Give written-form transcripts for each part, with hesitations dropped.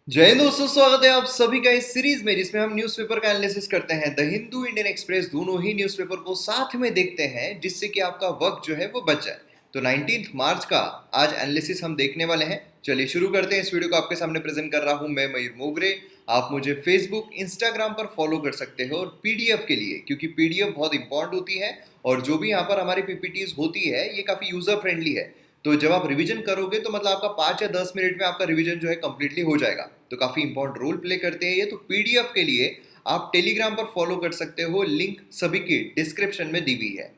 जय हिंद दोस्तों, स्वागत है आप सभी का इस सीरीज में जिसमें हम न्यूज़पेपर का एनालिसिस करते हैं। द हिंदू, इंडियन एक्सप्रेस दोनों ही न्यूज़पेपर को साथ में देखते हैं जिससे कि आपका वक्त जो है वो बच जाए। तो 19 मार्च का आज एनालिसिस हम देखने वाले हैं। चलिए शुरू करते हैं। इस वीडियो को आपके सामने प्रेजेंट कर रहा हूं मैं मयूर मोगरे। आप मुझे फेसबुक, इंस्टाग्राम पर फॉलो कर सकते हो और पीडीएफ के लिए, क्योंकि पीडीएफ बहुत इंपॉर्टेंट होती है और जो भी यहाँ पर हमारी पीपीटीज होती है ये काफ़ी यूज़र फ्रेंडली है। तो जब आप रिवीजन करोगे तो मतलब आपका 5 या 10 मिनट में आपका रिवीजन जो है कंप्लीटली हो जाएगा। तो काफ़ी इंपॉर्टेंट रोल प्ले करते हैं ये। तो पीडीएफ के लिए आप टेलीग्राम पर फॉलो कर सकते हो, लिंक सभी की डिस्क्रिप्शन में दी हुई है।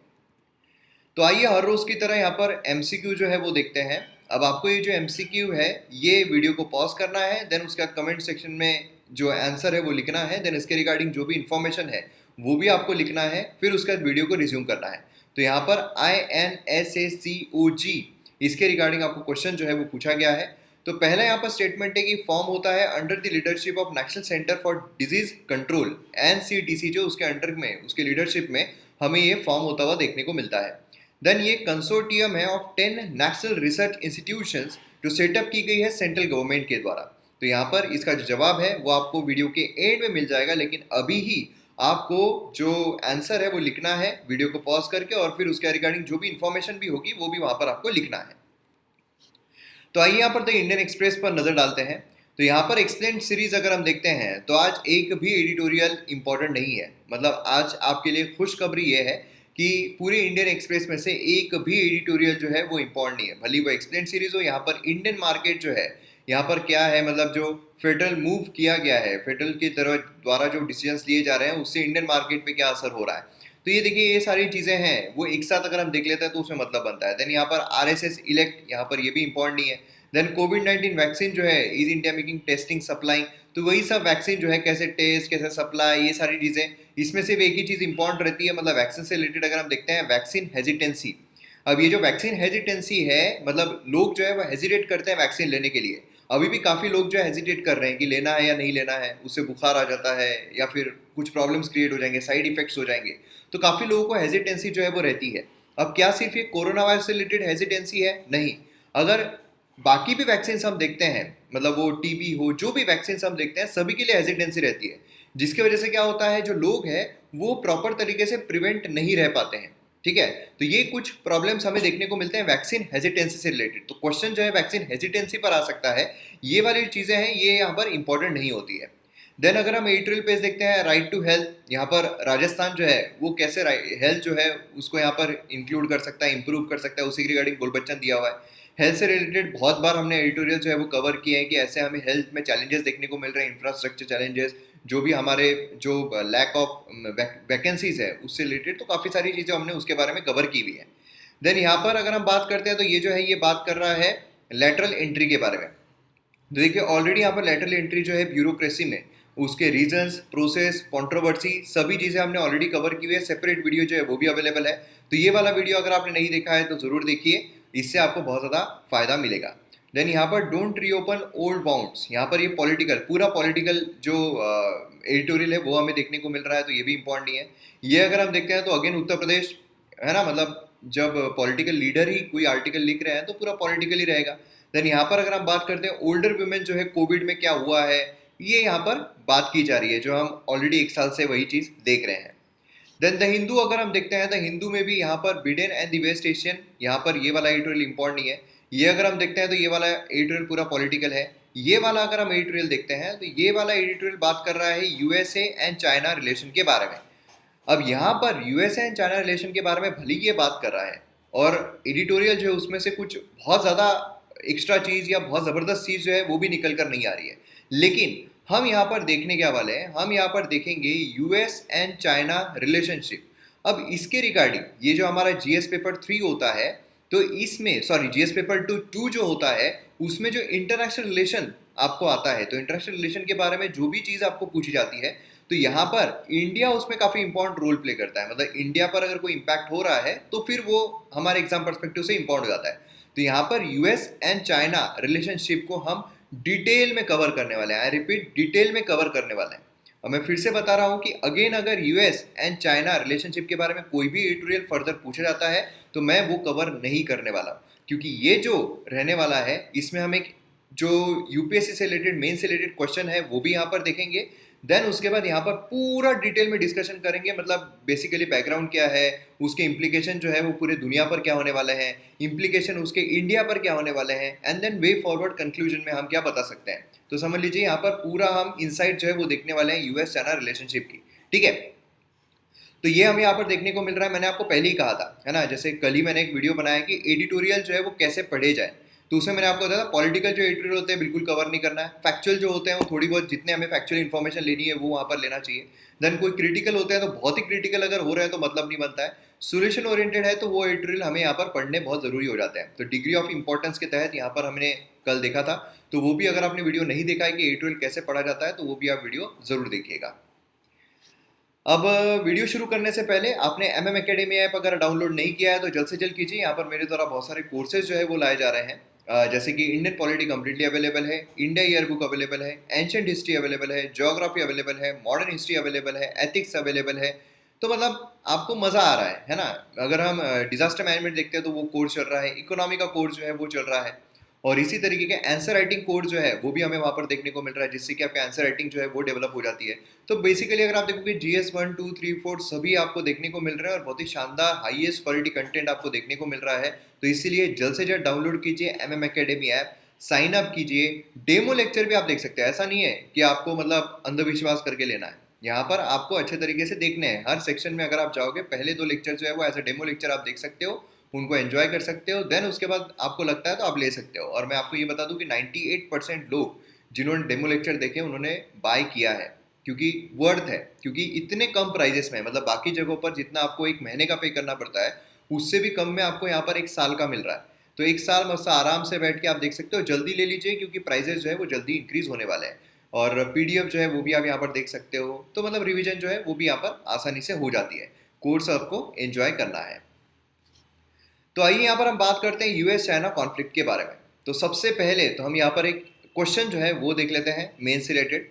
तो आइए हर रोज की तरह यहाँ पर एमसीक्यू जो है वो देखते हैं। अब आपको ये जो एमसीक्यू है ये वीडियो को पॉज करना है, देन उसके बाद कमेंट सेक्शन में जो आंसर है वो लिखना है, देन इसके रिगार्डिंग जो भी इंफॉर्मेशन है वो भी आपको लिखना है, फिर उसके बाद वीडियो को रिज्यूम करना है। तो यहाँ पर INSACOG इसके रिगार्डिंग आपको क्वेश्चन जो है वो पूछा गया है। तो पहला यहाँ पर स्टेटमेंट है कि फॉर्म होता है under the leadership of national centre for disease control NCDC, जो उसके अंडर में उसके लीडरशिप में हमें ये फॉर्म होता हुआ देखने को मिलता है। देन ये कंसोर्टियम है ऑफ 10 नेशनल रिसर्च इंस्टीट्यूशंस जो सेटअप की गई है सेंट्रल गवर्नमेंट के द्वारा। तो यहाँ पर इसका जो जवाब है वो आपको वीडियो के एंड में मिल जाएगा, लेकिन अभी ही आपको जो आंसर है वो लिखना है वीडियो को पॉज करके, और फिर उसके रिगार्डिंग जो भी इंफॉर्मेशन भी होगी वो भी वहां पर आपको लिखना है। तो आइए यहाँ पर द इंडियन एक्सप्रेस पर नजर डालते हैं। तो यहाँ पर एक्सप्लेन सीरीज अगर हम देखते हैं तो आज एक भी एडिटोरियल इंपॉर्टेंट नहीं है। मतलब आज आपके लिए खुशखबरी ये है कि पूरे इंडियन एक्सप्रेस में से एक भी एडिटोरियल जो है वो इम्पोर्टेंट नहीं है, भले वो एक्सप्लेन सीरीज हो। यहाँ पर इंडियन मार्केट जो है, यहाँ पर क्या है, मतलब जो फेडरल मूव किया गया है, फेडरल के द्वारा जो डिसीजंस लिए जा रहे हैं उससे इंडियन मार्केट पे क्या असर हो रहा है। तो ये देखिए, ये सारी चीजें हैं वो एक साथ अगर हम देख लेते हैं तो उसमें मतलब बनता है। देन यहाँ पर RSS इलेक्ट, यहाँ पर ये भी इंपॉर्टेंट नहीं है। देन कोविड-19 वैक्सीन जो है, is India making testing supplying, तो वही सब वैक्सीन जो है कैसे टेस्ट, कैसे सप्लाई, ये सारी चीजें। इसमें सिर्फ एक ही चीज इंपॉर्टेंट रहती है, मतलब वैक्सीन से रिलेटेड अगर हम देखते हैं, वैक्सीन हेजिटेंसी। अब ये जो वैक्सीन हेजिटेंसी है, मतलब लोग जो है वो हेजिटेट करते हैं वैक्सीन लेने के लिए। अभी भी काफ़ी लोग जो है हेजिटेट कर रहे हैं कि लेना है या नहीं लेना है, उससे बुखार आ जाता है या फिर कुछ प्रॉब्लम्स क्रिएट हो जाएंगे, साइड इफेक्ट्स हो जाएंगे। तो काफ़ी लोगों को हेजिटेंसी जो है वो रहती है। अब क्या सिर्फ ये कोरोना वायरस से रिलेटेड हेजिटेंसी है? नहीं। अगर बाकी भी वैक्सीन हम देखते हैं, मतलब वो टीबी हो, जो भी वैक्सीन हम देखते हैं सभी के लिए हेजिटेंसी रहती है, जिसकी वजह से क्या होता है, जो लोग हैं वो प्रॉपर तरीके से प्रिवेंट नहीं रह पाते हैं। ठीक है। तो ये कुछ प्रॉब्लम्स हमें देखने को मिलते हैं वैक्सीन हेजिटेंसी से रिलेटेड। तो क्वेश्चन जो है वैक्सीन हेजिटेंसी पर आ सकता है। ये वाली चीजें हैं, ये यहाँ पर इंपॉर्टेंट नहीं होती है। देन अगर हम एडिटोरियल पेज देखते हैं, राइट टू हेल्थ, यहाँ पर राजस्थान जो है वो कैसे हेल्थ जो है उसको यहाँ पर इंक्लूड कर सकता है, इंप्रूव कर सकता है, उसी के रिगार्डिंग बोल बच्चन दिया हुआ है। हेल्थ से रिलेटेड बहुत बार हमने एडिटोरियल जो है वो कवर किए हैं कि ऐसे हमें हेल्थ में चैलेंजेस देखने को मिल रहे हैं, इंफ्रास्ट्रक्चर चैलेंजेस, जो भी हमारे जो लैक ऑफ वैकेंसीज है उससे रिलेटेड। तो काफ़ी सारी चीज़ें हमने उसके बारे में कवर की हुई है। देन यहाँ पर अगर हम बात करते हैं तो ये जो है ये बात कर रहा है लेटरल एंट्री के बारे में। तो देखिए, ऑलरेडी यहाँ पर लेटरल एंट्री जो है ब्यूरोक्रेसी में, उसके रीजंस, प्रोसेस, कंट्रोवर्सी, सभी चीज़ें हमने ऑलरेडी कवर की हुई है। सेपरेट वीडियो जो है वो भी अवेलेबल है। तो ये वाला वीडियो अगर आपने नहीं देखा है तो ज़रूर देखिए, इससे आपको बहुत ज़्यादा फायदा मिलेगा। देन यहाँ पर डोंट रीओपन ओल्ड बाउंड्स, यहाँ पर ये पॉलिटिकल, पूरा पॉलिटिकल जो एडिटोरियल है वो हमें देखने को मिल रहा है, तो ये भी इंपॉर्टेंट नहीं है। ये अगर हम देखते हैं तो अगेन उत्तर प्रदेश है ना, मतलब जब पॉलिटिकल लीडर ही कोई आर्टिकल लिख रहे हैं तो पूरा पॉलिटिकल ही रहेगा। देन यहाँ पर अगर हम बात करते हैं ओल्डर वुमेन जो है कोविड में क्या हुआ है, ये यहाँ पर बात की जा रही है, जो हम ऑलरेडी एक साल से वही चीज़ देख रहे हैं। देन द हिंदू अगर हम देखते हैं, द हिंदू में भी यहाँ पर Biden and the West Asian, यहाँ पर ये वाला एडिटोरियल इंपॉर्टेंट नहीं है। ये अगर हम देखते हैं तो ये वाला एडिटोरियल पूरा पॉलिटिकल है। ये वाला अगर हम एडिटोरियल देखते हैं तो ये वाला एडिटोरियल बात कर रहा है USA एंड चाइना रिलेशन के बारे में। अब यहाँ पर यूएस एंड चाइना रिलेशन के बारे में भली ये बात कर रहा है, और एडिटोरियल जो है उसमें से कुछ बहुत ज़्यादा एक्स्ट्रा चीज़ या बहुत ज़बरदस्त चीज़ जो है वो भी निकल कर नहीं आ रही है। लेकिन हम यहाँ पर देखने क्या वाले हैं, हम यहाँ पर देखेंगे यूएस एंड चाइना रिलेशनशिप। अब इसके रिगार्डिंग ये जो हमारा जीएस पेपर 3 होता है, तो इसमें सॉरी जीएस पेपर 2 जो होता है उसमें जो इंटरनेशनल रिलेशन आपको आता है, तो इंटरनेशनल रिलेशन के बारे में जो भी चीज़ आपको पूछी जाती है, तो यहाँ पर इंडिया उसमें काफ़ी इंपॉर्टेंट रोल प्ले करता है। मतलब इंडिया पर अगर कोई इम्पैक्ट हो रहा है तो फिर वो हमारे एग्जाम परस्पेक्टिव से इंपॉर्टेंट हो जाता है। तो यहाँ पर यूएस एंड चाइना रिलेशनशिप को हम डिटेल में कवर करने वाले हैं। आई रिपीट, डिटेल में कवर करने वाले हैं। और मैं फिर से बता रहा हूँ कि अगेन अगर यूएस एंड चाइना रिलेशनशिप के बारे में कोई भी एडिटोरियल फर्दर पूछा जाता है तो मैं वो कवर नहीं करने वाला, क्योंकि ये जो रहने वाला है इसमें हम एक जो यूपीएससी से रिलेटेड, मेन से रिलेटेड क्वेश्चन है वो भी यहाँ पर देखेंगे। देन उसके बाद यहाँ पर पूरा डिटेल में डिस्कशन करेंगे, मतलब बेसिकली बैकग्राउंड क्या है, उसके इम्प्लीकेशन जो है वो पूरे दुनिया पर क्या होने वाले हैं, इम्प्लीकेशन उसके इंडिया पर क्या होने वाले हैं, and then way forward conclusion में हम क्या बता सकते हैं। तो समझ लीजिए यहाँ पर पूरा हम इनसाइट जो है वो देखने वाले हैं यूएस चाइना रिलेशनशिप की, ठीक है। तो ये हमें यहाँ पर देखने को मिल रहा है, मैंने आपको पहले ही कहा था, है ना, जैसे कल ही मैंने एक वीडियो बनाया कि एडिटोरियल जो है वो कैसे पढ़े जाए। तो उसमें मैंने आपको बताया था पॉलिटिकल जो एडिटोरियल होते हैं बिल्कुल कवर नहीं करना है, फैक्चुअल जो होते हैं वो थोड़ी बहुत जितने हमें फैक्चुअल इन्फॉर्मेशन लेनी है वो वहाँ पर लेना चाहिए। देन कोई क्रिटिकल होते हैं तो बहुत ही क्रिटिकल अगर हो रहे हैं तो मतलब नहीं बनता है। सोल्यूशन ओरिएंटेड है तो वो एडिटोरियल हमें यहाँ पर पढ़ने बहुत जरूरी हो जाते हैं। तो डिग्री ऑफ इंपॉर्टेंस के तहत यहाँ पर हमने कल देखा था, तो वो भी अगर आपने वीडियो नहीं देखा है कि एडिटोरियल कैसे पढ़ा जाता है तो वो भी आप वीडियो जरूर देखिएगा। अब वीडियो शुरू करने से पहले आपने एमएम एकेडमी ऐप अगर डाउनलोड नहीं किया है तो जल्द से जल्द कीजिए। यहाँ पर मेरे द्वारा बहुत सारे कोर्सेज जो है वो लाए जा रहे हैं, जैसे कि इंडियन पॉलिटी कंप्लीटली अवेलेबल है, इंडिया ईयर बुक अवेलेबल है, एंशियंट हिस्ट्री अवेलेबल है, ज्योग्राफी अवेलेबल है, मॉडर्न हिस्ट्री अवेलेबल है, एथिक्स अवेलेबल है। तो मतलब आपको मज़ा आ रहा है ना। अगर हम डिजास्टर मैनेजमेंट देखते हैं तो वो कोर्स चल रहा है, इकोनॉमी का कोर्स जो है वो चल रहा है, और इसी तरीके के आंसर राइटिंग कोर्स जो है वो भी हमें वहाँ पर देखने को मिल रहा है, जिससे कि आपकी आंसर राइटिंग जो है वो डेवलप हो जाती है। तो बेसिकली अगर आप देखोगे जीएस 1 2 3 4 सभी आपको देखने को मिल रहे हैं और बहुत ही शानदार हाईएस्ट क्वालिटी कंटेंट आपको देखने को मिल रहा है। तो इसीलिए जल्द से जल्द डाउनलोड कीजिए MM academy app, sign up कीजिए। डेमो लेक्चर भी आप देख सकते हैं, ऐसा नहीं है कि आपको मतलब अंधविश्वास करके लेना है। यहाँ पर आपको अच्छे तरीके से देखने हैं, हर सेक्शन में अगर आप जाओगे पहले 2 लेक्चर जो है वो एज अ डेमो लेक्चर आप देख सकते हो, उनको एंजॉय कर सकते हो। देन उसके बाद आपको लगता है तो आप ले सकते हो। और मैं आपको ये बता दूं कि 98% लोग जिन्होंने डेमो लेक्चर देखे उन्होंने बाय किया है, क्योंकि वर्थ है, क्योंकि इतने कम प्राइजेस में, मतलब बाकी जगहों पर जितना आपको एक महीने का पे करना पड़ता है उससे भी कम में आपको यहाँ पर 1 साल का मिल रहा है। तो 1 साल मस्त आराम से बैठ के आप देख सकते हो। जल्दी ले लीजिए क्योंकि प्राइजेस जो है वो जल्दी इंक्रीज होने वाले हैं, और पीडीएफ जो है वो भी आप यहाँ पर देख सकते हो। तो मतलब रिवीजन जो है वो भी यहाँ पर आसानी से हो जाती है, कोर्स आपको एंजॉय करना है। तो आइए यहाँ पर हम बात करते हैं यूएस चाइना कॉन्फ्लिक्ट के बारे में। तो सबसे पहले तो हम यहाँ पर एक क्वेश्चन जो है वो देख लेते हैं मेन से रिलेटेड।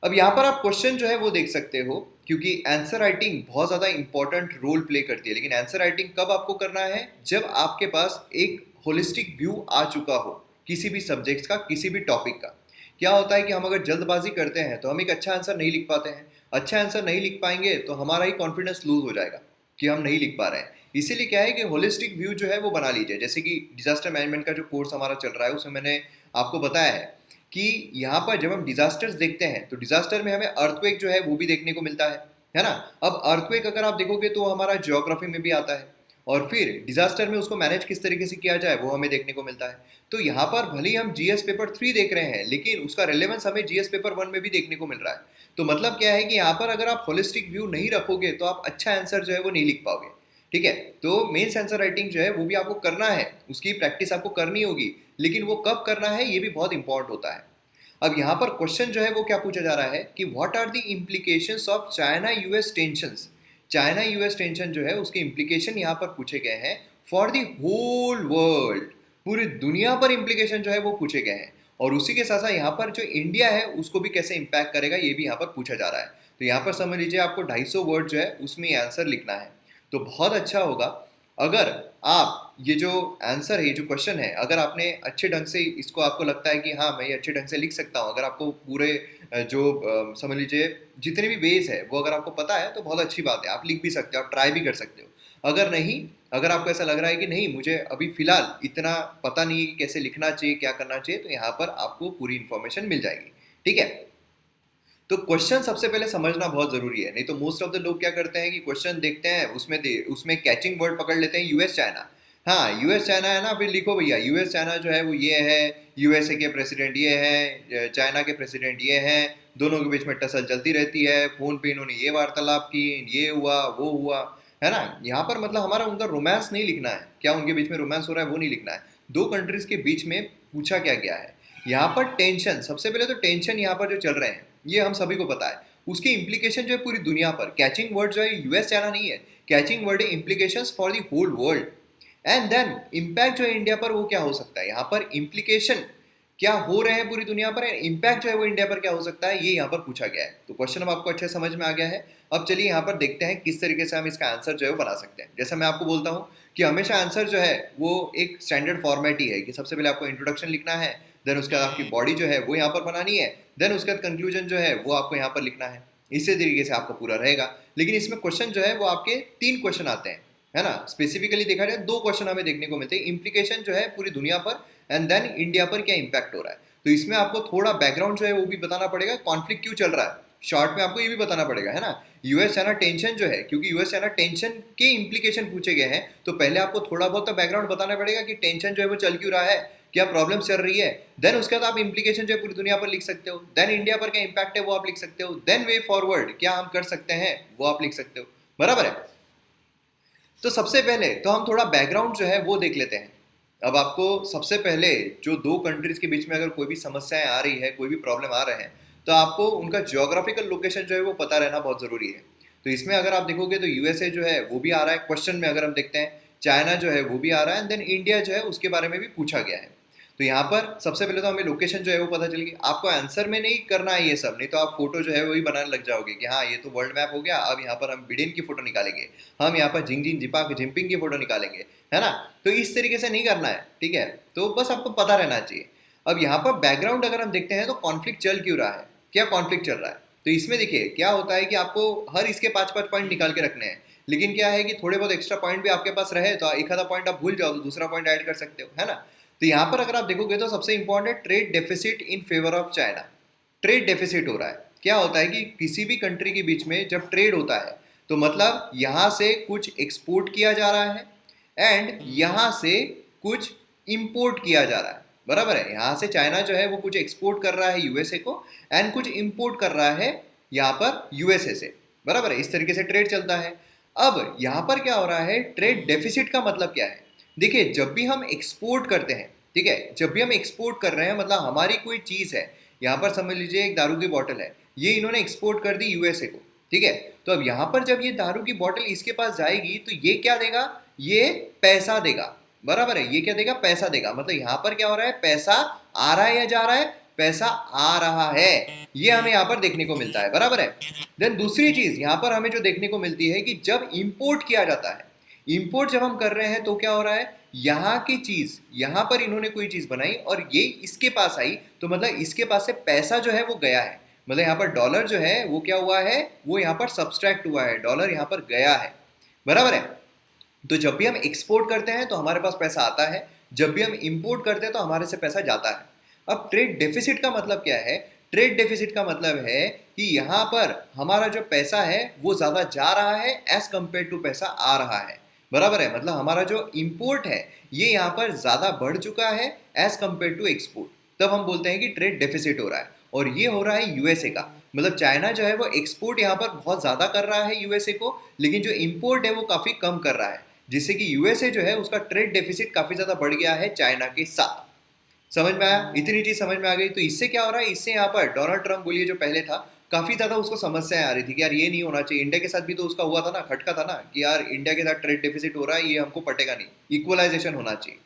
अब यहाँ पर आप क्वेश्चन जो है वो देख सकते हो, क्योंकि आंसर राइटिंग बहुत ज़्यादा इंपॉर्टेंट रोल प्ले करती है। लेकिन आंसर राइटिंग कब आपको करना है, जब आपके पास एक होलिस्टिक व्यू आ चुका हो किसी भी सब्जेक्ट का, किसी भी टॉपिक का। क्या होता है कि हम अगर जल्दबाजी करते हैं तो हम एक अच्छा आंसर नहीं लिख पाते हैं। अच्छा आंसर नहीं लिख पाएंगे तो हमारा ही कॉन्फिडेंस लूज हो जाएगा कि हम नहीं लिख पा रहे हैं। इसीलिए क्या है कि होलिस्टिक व्यू जो है वो बना लीजिए। जैसे कि डिजास्टर मैनेजमेंट का जो कोर्स हमारा चल रहा है उसमें मैंने आपको बताया है कि यहाँ पर जब हम डिजास्टर्स देखते हैं तो डिजास्टर में हमें अर्थक्वेक जो है वो भी देखने को मिलता है ना। अब अर्थक्वेक अगर आप देखोगे तो हमारा ज्योग्राफी में भी आता है, और फिर डिजास्टर में उसको मैनेज किस तरीके से किया जाए वो हमें देखने को मिलता है। तो यहाँ पर भले ही हम जीएस पेपर 3 देख रहे हैं लेकिन उसका रिलेवेंस हमें जीएस पेपर 1 में भी देखने को मिल रहा है। तो मतलब क्या है कि यहाँ पर अगर आप होलिस्टिक व्यू नहीं रखोगे तो आप अच्छा आंसर जो है वो नहीं लिख पाओगे, ठीक है। तो मेन आंसर राइटिंग जो है वो भी आपको करना है, उसकी प्रैक्टिस आपको करनी होगी, लेकिन वो कब करना है ये भी बहुत इंपॉर्टेंट होता है। अब यहाँ पर क्वेश्चन जो है वो क्या पूछा जा रहा है कि what are the implications of China US tensions. China US tension जो है उसके इम्प्लीकेशन यहाँ पर पूछे गए हैं फॉर द होल वर्ल्ड, पूरी दुनिया पर इम्प्लीकेशन जो है वो पूछे गए हैं। और उसी के साथ साथ यहाँ पर जो इंडिया है उसको भी कैसे इम्पैक्ट करेगा ये भी यहाँ पर पूछा जा रहा है। तो यहाँ पर समझ लीजिए आपको 250 वर्ड जो है उसमें आंसर लिखना है। तो बहुत अच्छा होगा अगर आप ये जो आंसर है, ये जो क्वेश्चन है, अगर आपने अच्छे ढंग से इसको, आपको लगता है कि हाँ मैं ये अच्छे ढंग से लिख सकता हूँ, अगर आपको पूरे समझ लीजिए जितने भी बेस है वो अगर आपको पता है तो बहुत अच्छी बात है, आप लिख भी सकते हो, आप ट्राई भी कर सकते हो। अगर नहीं, अगर आपको ऐसा लग रहा है कि नहीं मुझे अभी फिलहाल इतना पता नहीं है कि कैसे लिखना चाहिए, क्या करना चाहिए, तो यहाँ पर आपको पूरी इन्फॉर्मेशन मिल जाएगी, ठीक है। तो क्वेश्चन सबसे पहले समझना बहुत जरूरी है, नहीं तो मोस्ट ऑफ द लोग क्या करते हैं कि क्वेश्चन देखते हैं उसमें कैचिंग वर्ड पकड़ लेते हैं यूएस चाइना। हाँ यूएस चाइना है ना, फिर लिखो भैया यूएस चाइना जो है वो ये है, यूएसए के प्रेसिडेंट ये है, चाइना के प्रेसिडेंट ये हैं, दोनों के बीच में टसल चलती रहती है, फोन पे इन्होंने ये वार्तालाप की, ये हुआ वो हुआ, है ना। यहाँ पर मतलब हमारा उनका रोमांस नहीं लिखना है, क्या उनके बीच में रोमांस हो रहा है वो नहीं लिखना है, दो कंट्रीज के बीच में पूछा क्या गया है। यहाँ पर टेंशन, सबसे पहले तो टेंशन यहाँ पर जो चल रहे हैं ये हम सभी को पता है, उसकी इम्प्लीकेशन जो है पूरी दुनिया पर। कैचिंग वर्ड जो है यूएस चाइना नहीं है, कैचिंग वर्ड है implications for the whole world. And then impact जो है इंडिया पर वो क्या हो सकता है, यहाँ पर इम्प्लीकेशन क्या हो रहे हैं पूरी दुनिया पर, इम्पैक्ट जो है वो इंडिया पर क्या हो सकता है, ये यहाँ पर पूछा गया है। तो क्वेश्चन अब आपको अच्छे समझ में आ गया है। अब चलिए यहाँ पर देखते हैं किस तरीके से हम इसका आंसर जो है वो बना सकते हैं। जैसा मैं आपको बोलता हूँ कि हमेशा आंसर जो है वो एक स्टैंडर्ड फॉर्मेट ही है कि सबसे पहले आपको इंट्रोडक्शन लिखना है, देन उसके बाद आपकी बॉडी जो है वो यहाँ पर बनानी है, देन उसके बाद कंक्लूजन जो है वो आपको यहाँ पर लिखना है। इसी तरीके से आपका पूरा रहेगा। लेकिन इसमें क्वेश्चन जो है वो आपके 3 क्वेश्चन आते हैं, है ना। स्पेसिफिकली देखा जाए 2 क्वेश्चन हमें देखने को मिलते हैं, इम्प्लीकेशन जो है पूरी दुनिया पर एंड देन इंडिया पर क्या इम्पैक्ट हो रहा है। तो इसमें आपको थोड़ा बैकग्राउंड जो है वो भी बताना पड़ेगा, कॉन्फ्लिक्ट क्यों चल रहा है, शॉर्ट में आपको ये भी बताना पड़ेगा, है ना। यूएस चाइना टेंशन जो है, क्योंकि यूएस चाइना टेंशन के इम्प्लीकेशन पूछे गए हैं, तो पहले आपको थोड़ा बहुत तो बैकग्राउंड बताना पड़ेगा कि टेंशन जो है वो चल क्यों रहा है, क्या प्रॉब्लम चल रही है। देन उसके बाद आप इम्प्लीकेशन जो है पूरी दुनिया पर लिख सकते हो, देन इंडिया पर क्या इम्पैक्ट है वो आप लिख सकते हो, देन वे फॉरवर्ड क्या हम कर सकते हैं वो आप लिख सकते हो, बराबर है। तो सबसे पहले तो हम थोड़ा बैकग्राउंड जो है वो देख लेते हैं। अब आपको सबसे पहले जो 2 कंट्रीज के बीच में अगर कोई भी समस्याएं आ रही है, कोई भी प्रॉब्लम आ रहे हैं, तो आपको उनका जियोग्राफिकल लोकेशन जो है वो पता रहना बहुत ज़रूरी है। तो इसमें अगर आप देखोगे तो यूएसए जो है वो भी आ रहा है क्वेश्चन में, अगर हम देखते हैं चाइना जो है वो भी आ रहा है, एंड देन इंडिया जो है उसके बारे में भी पूछा गया है। तो यहाँ पर सबसे पहले तो हमें लोकेशन जो है वो पता चल गई। आपको आंसर में नहीं करना है ये सब, नहीं तो आप फोटो जो है वही बनाने लग जाओगे कि हाँ ये तो वर्ल्ड मैप हो गया, अब यहाँ पर हम बिडेन की फोटो निकालेंगे, हम यहाँ पर जिंग जिंग जिपा जिनपिंग की फोटो निकालेंगे, है ना। तो इस तरीके से नहीं करना है, ठीक है। तो बस आपको पता रहना चाहिए। अब यहाँ पर बैकग्राउंड अगर हम देखते हैं तो कॉन्फ्लिक्ट चल क्यों रहा है, क्या कॉन्फ्लिक्ट चल रहा है। तो इसमें देखिए क्या होता है कि आपको हर इसके 5-5 पॉइंट निकाल के रखने हैं, लेकिन क्या है कि थोड़े बहुत एक्स्ट्रा पॉइंट भी आपके पास रहे तो एक आधा पॉइंट आप भूल जाओ तो दूसरा पॉइंट ऐड कर सकते हो, है ना। तो यहाँ पर अगर आप देखोगे तो सबसे important trade deficit in favour of China. Trade deficit हो रहा है, क्या होता है कि किसी भी कंट्री के बीच में जब ट्रेड होता है तो मतलब यहाँ से कुछ एक्सपोर्ट किया जा रहा है एंड यहाँ से कुछ इंपोर्ट किया जा रहा है, बराबर है। यहाँ से चाइना जो है वो कुछ एक्सपोर्ट कर रहा है यूएसए को एंड कुछ इंपोर्ट कर रहा है यहाँ पर यूएसए से, बराबर है। इस तरीके से ट्रेड चलता है। अब यहाँ पर क्या हो रहा है, ट्रेड डेफिसिट का मतलब क्या है। देखिए जब भी हम एक्सपोर्ट करते हैं, ठीक है, जब भी हम एक्सपोर्ट कर रहे हैं मतलब हमारी कोई चीज़ है, यहाँ पर समझ लीजिए एक दारू की बोतल है, ये इन्होंने एक्सपोर्ट कर दी यूएसए को, ठीक है। तो अब यहाँ पर जब ये दारू की बोतल इसके पास जाएगी तो ये क्या देगा, ये पैसा देगा, बराबर है। ये क्या देगा, पैसा देगा। मतलब यहाँ पर क्या हो रहा है, पैसा आ रहा है या जा रहा है, पैसा आ रहा है, ये हमें यहाँ पर देखने को मिलता है, बराबर है। देन दूसरी चीज यहाँ पर हमें जो देखने को मिलती है कि जब इंपोर्ट किया जाता है, इंपोर्ट जब हम कर रहे हैं तो क्या हो रहा है, यहाँ की चीज यहाँ पर इन्होंने कोई चीज बनाई और ये इसके पास आई, तो मतलब इसके पास से पैसा जो है वो गया है। मतलब यहाँ पर डॉलर जो है वो क्या हुआ है, वो यहाँ पर सब्सट्रैक्ट हुआ है, डॉलर यहाँ पर गया है, बराबर है। तो जब भी हम एक्सपोर्ट करते हैं तो हमारे पास पैसा आता है, जब भी हम इंपोर्ट करते हैं तो हमारे से पैसा जाता है। अब ट्रेड डेफिसिट का मतलब क्या है, ट्रेड डेफिसिट का मतलब है कि यहाँ पर हमारा जो पैसा है वो ज़्यादा जा रहा है एज कंपेयर टू पैसा आ रहा है, बराबर है। मतलब हमारा जो इंपोर्ट है ये यहाँ पर ज़्यादा बढ़ चुका है एज कंपेयर टू एक्सपोर्ट, तब हम बोलते हैं कि ट्रेड डेफिसिट हो रहा है। और ये हो रहा है यूएसए का, मतलब चाइना जो है वो एक्सपोर्ट यहाँ पर बहुत ज़्यादा कर रहा है यूएसए को, लेकिन जो इंपोर्ट है वो काफ़ी कम कर रहा है, जिससे कि यूएसए जो है उसका ट्रेड डेफिसिट काफ़ी ज़्यादा बढ़ गया है चाइना के साथ। समझ में आया, इतनी चीज समझ में आ गई। तो इससे क्या हो रहा है, इससे यहाँ पर डोनाल्ड ट्रंप बोलिए जो पहले था, काफी ज्यादा उसको समस्याएं आ रही थी कि यार ये नहीं होना चाहिए। इंडिया के साथ भी तो उसका हुआ था ना, खटका था ना कि यार इंडिया के साथ ट्रेड डेफिसिट हो रहा है, ये हमको पटेगा नहीं, इक्वलाइजेशन होना चाहिए।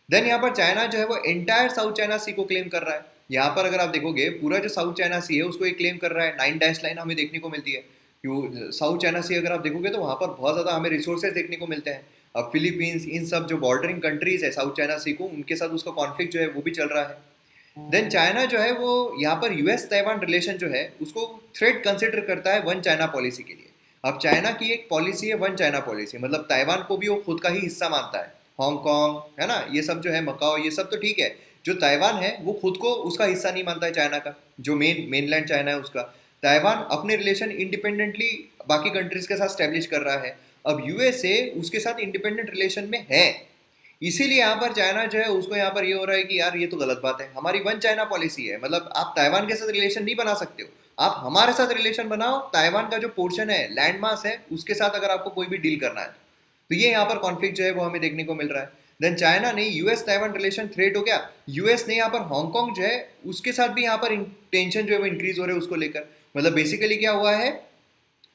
देन यहाँ पर चाइना जो है वो एंटायर साउथ चाइना सी को क्लेम कर रहा है। यहाँ पर अगर आप देखोगे पूरा जो साउथ चाइना सी है उसको ये क्लेम कर रहा है। 9 डैश लाइन हमें देखने को मिलती है। साउथ चाइना सी अगर आप देखोगे तो वहाँ पर बहुत ज़्यादा हमें रिसोर्सेज देखने को मिलते हैं। अब फिलीपींस, इन सब जो बॉर्डरिंग कंट्रीज है साउथ चाइना सी को, उनके साथ उसका कॉन्फ्लिक्ट जो है वो भी चल रहा है। देन चाइना जो है वो यहाँ पर यूएस ताइवान रिलेशन जो है उसको थ्रेट कंसिडर करता है वन चाइना पॉलिसी के लिए। अब चाइना की एक पॉलिसी है वन चाइना पॉलिसी, मतलब ताइवान को भी वो खुद का ही हिस्सा मानता है। हांगकांग है ना, ये सब जो है मकाओ, ये सब तो ठीक है। जो ताइवान है वो खुद को उसका हिस्सा नहीं मानता है चाइना का, जो मेनलैंड चाइना है उसका। ताइवान अपने रिलेशन इंडिपेंडेंटली बाकी कंट्रीज के साथ स्टैब्लिश कर रहा है। अब यूएसए उसके साथ इंडिपेंडेंट रिलेशन में है, इसीलिए यहाँ पर चाइना जो है उसको यहाँ पर ये हो रहा है कि यार ये तो गलत बात है, हमारी वन चाइना पॉलिसी है। मतलब आप ताइवान के साथ रिलेशन नहीं बना सकते हो, आप हमारे साथ रिलेशन बनाओ। ताइवान का जो पोर्शन है, लैंड मास है, उसके साथ अगर आपको कोई भी डील करना है तो ये यहाँ पर कॉन्फ्लिक्ट जो है वो हमें देखने को मिल रहा है। देन चाइना ने यूएस ताइवान रिलेशन थ्रेट हो गया, यूएस ने यहाँ पर हांगकांग जो है उसके साथ भी यहाँ पर टेंशन जो है वो इंक्रीज हो रहे हैं उसको लेकर। मतलब बेसिकली क्या हुआ है,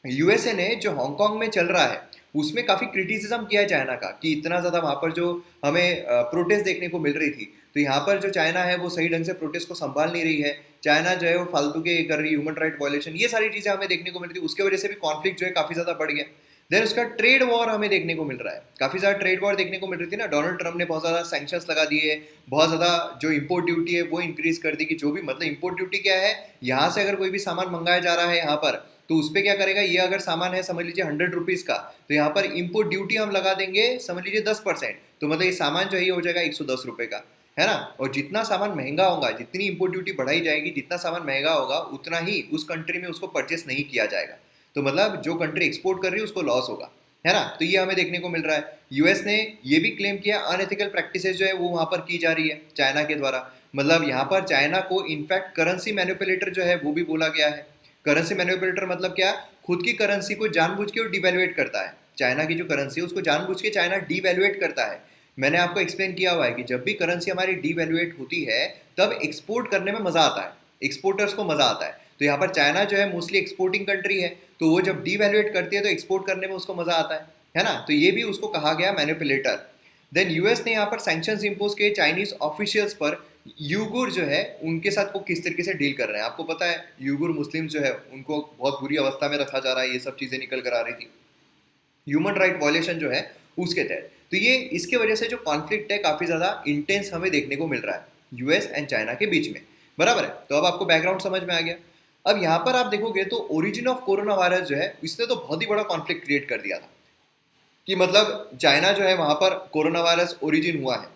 यूएसए ने जो हांगकांग में चल रहा है उसमें काफ़ी क्रिटिसिज्म किया है चाइना का कि इतना ज़्यादा वहाँ पर जो हमें प्रोटेस्ट देखने को मिल रही थी, तो यहाँ पर जो चाइना है वो सही ढंग से प्रोटेस्ट को संभाल नहीं रही है। चाइना जो है वो फालतू के कर रही, ह्यूमन राइट वायलेशन, ये सारी चीज़ें हमें देखने को मिल रही थी, उसके वजह से भी कॉन्फ्लिक्ट जो है काफ़ी ज़्यादा बढ़ गया। देन उसका ट्रेड वॉर हमें देखने को मिल रहा है, काफ़ी ज़्यादा ट्रेड वॉर देखने को मिल रही थी ना। डोनाल्ड ट्रम्प ने बहुत ज़्यादा सैंक्शंस लगा दिए, बहुत ज़्यादा जो इम्पोर्ट ड्यूटी है वो इंक्रीज कर दी, कि जो भी मतलब इम्पोर्ट ड्यूटी क्या है, यहाँ से अगर कोई भी सामान मंगाया जा रहा है यहाँ पर, तो उस पर क्या करेगा, ये अगर सामान है समझ लीजिए 100 रुपीज़ का, तो यहाँ पर इम्पोर्ट ड्यूटी हम लगा देंगे समझ लीजिए 10%, तो मतलब ये सामान जो है ये हो जाएगा 110 रुपये का, है ना। और जितना सामान महंगा होगा, जितनी इम्पोर्ट ड्यूटी बढ़ाई जाएगी, जितना सामान महंगा होगा, उतना ही उस कंट्री में उसको परचेस नहीं किया जाएगा। तो मतलब जो कंट्री एक्सपोर्ट कर रही है उसको लॉस होगा, है ना। तो ये हमें देखने को मिल रहा है। यूएस ने ये भी क्लेम किया अनएथिकल प्रैक्टिसेस जो है वो वहाँ पर की जा रही है चाइना के द्वारा। मतलब यहाँ पर चाइना को इनफैक्ट करेंसी मैनिपुलेटर जो है वो भी बोला गया है। करेंसी मैनिपुलेटर मतलब क्या, खुद की करेंसी को जानबूझ के वो डिवैल्यूएट करता है। चाइना की जो करेंसी है उसको जानबूझ के चाइना डिवैल्यूएट करता है। मैंने आपको एक्सप्लेन किया हुआ है कि जब भी करेंसी हमारी डिवैल्यूएट होती है तब एक्सपोर्ट करने में मजा आता है, एक्सपोर्टर्स को मजा आता है। तो यहाँ पर चाइना जो है मोस्टली एक्सपोर्टिंग कंट्री है, तो वो जब डिवैल्यूएट करती है तो एक्सपोर्ट करने में उसको मजा आता है ना। तो ये भी उसको कहा गया मैनिपुलेटर। देन यूएस ने यहाँ पर सैंक्शंस इंपोज किए चाइनीज ऑफिशियल्स पर। यूगुर जो है उनके साथ वो किस तरीके से डील कर रहे हैं, आपको पता है यूगुर मुस्लिम जो है उनको बहुत बुरी अवस्था में रखा जा रहा है, ये सब चीज़ें निकल कर आ रही थी, ह्यूमन राइट वायलेशन जो है उसके तहत। तो ये इसके वजह से जो कॉन्फ्लिक्ट है काफ़ी ज़्यादा इंटेंस हमें देखने को मिल रहा है यूएस एंड चाइना के बीच में, बराबर है। तो अब आपको बैकग्राउंड समझ में आ गया। अब यहाँ पर आप देखोगे तो ओरिजिन ऑफ कोरोना वायरस जो है इसने तो बहुत ही बड़ा कॉन्फ्लिक्ट क्रिएट कर दिया था, कि मतलब चाइना जो है वहाँ पर कोरोना वायरस ओरिजिन हुआ है,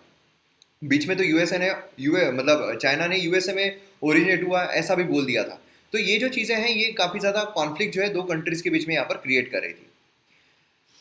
बीच में तो यूएसए ने मतलब चाइना ने यूएसए में ओरिजिनेट हुआ ऐसा भी बोल दिया था। तो ये जो चीज़ें हैं ये काफ़ी ज़्यादा कॉन्फ्लिक्ट जो है दो कंट्रीज़ के बीच में यहाँ पर क्रिएट कर रही थी।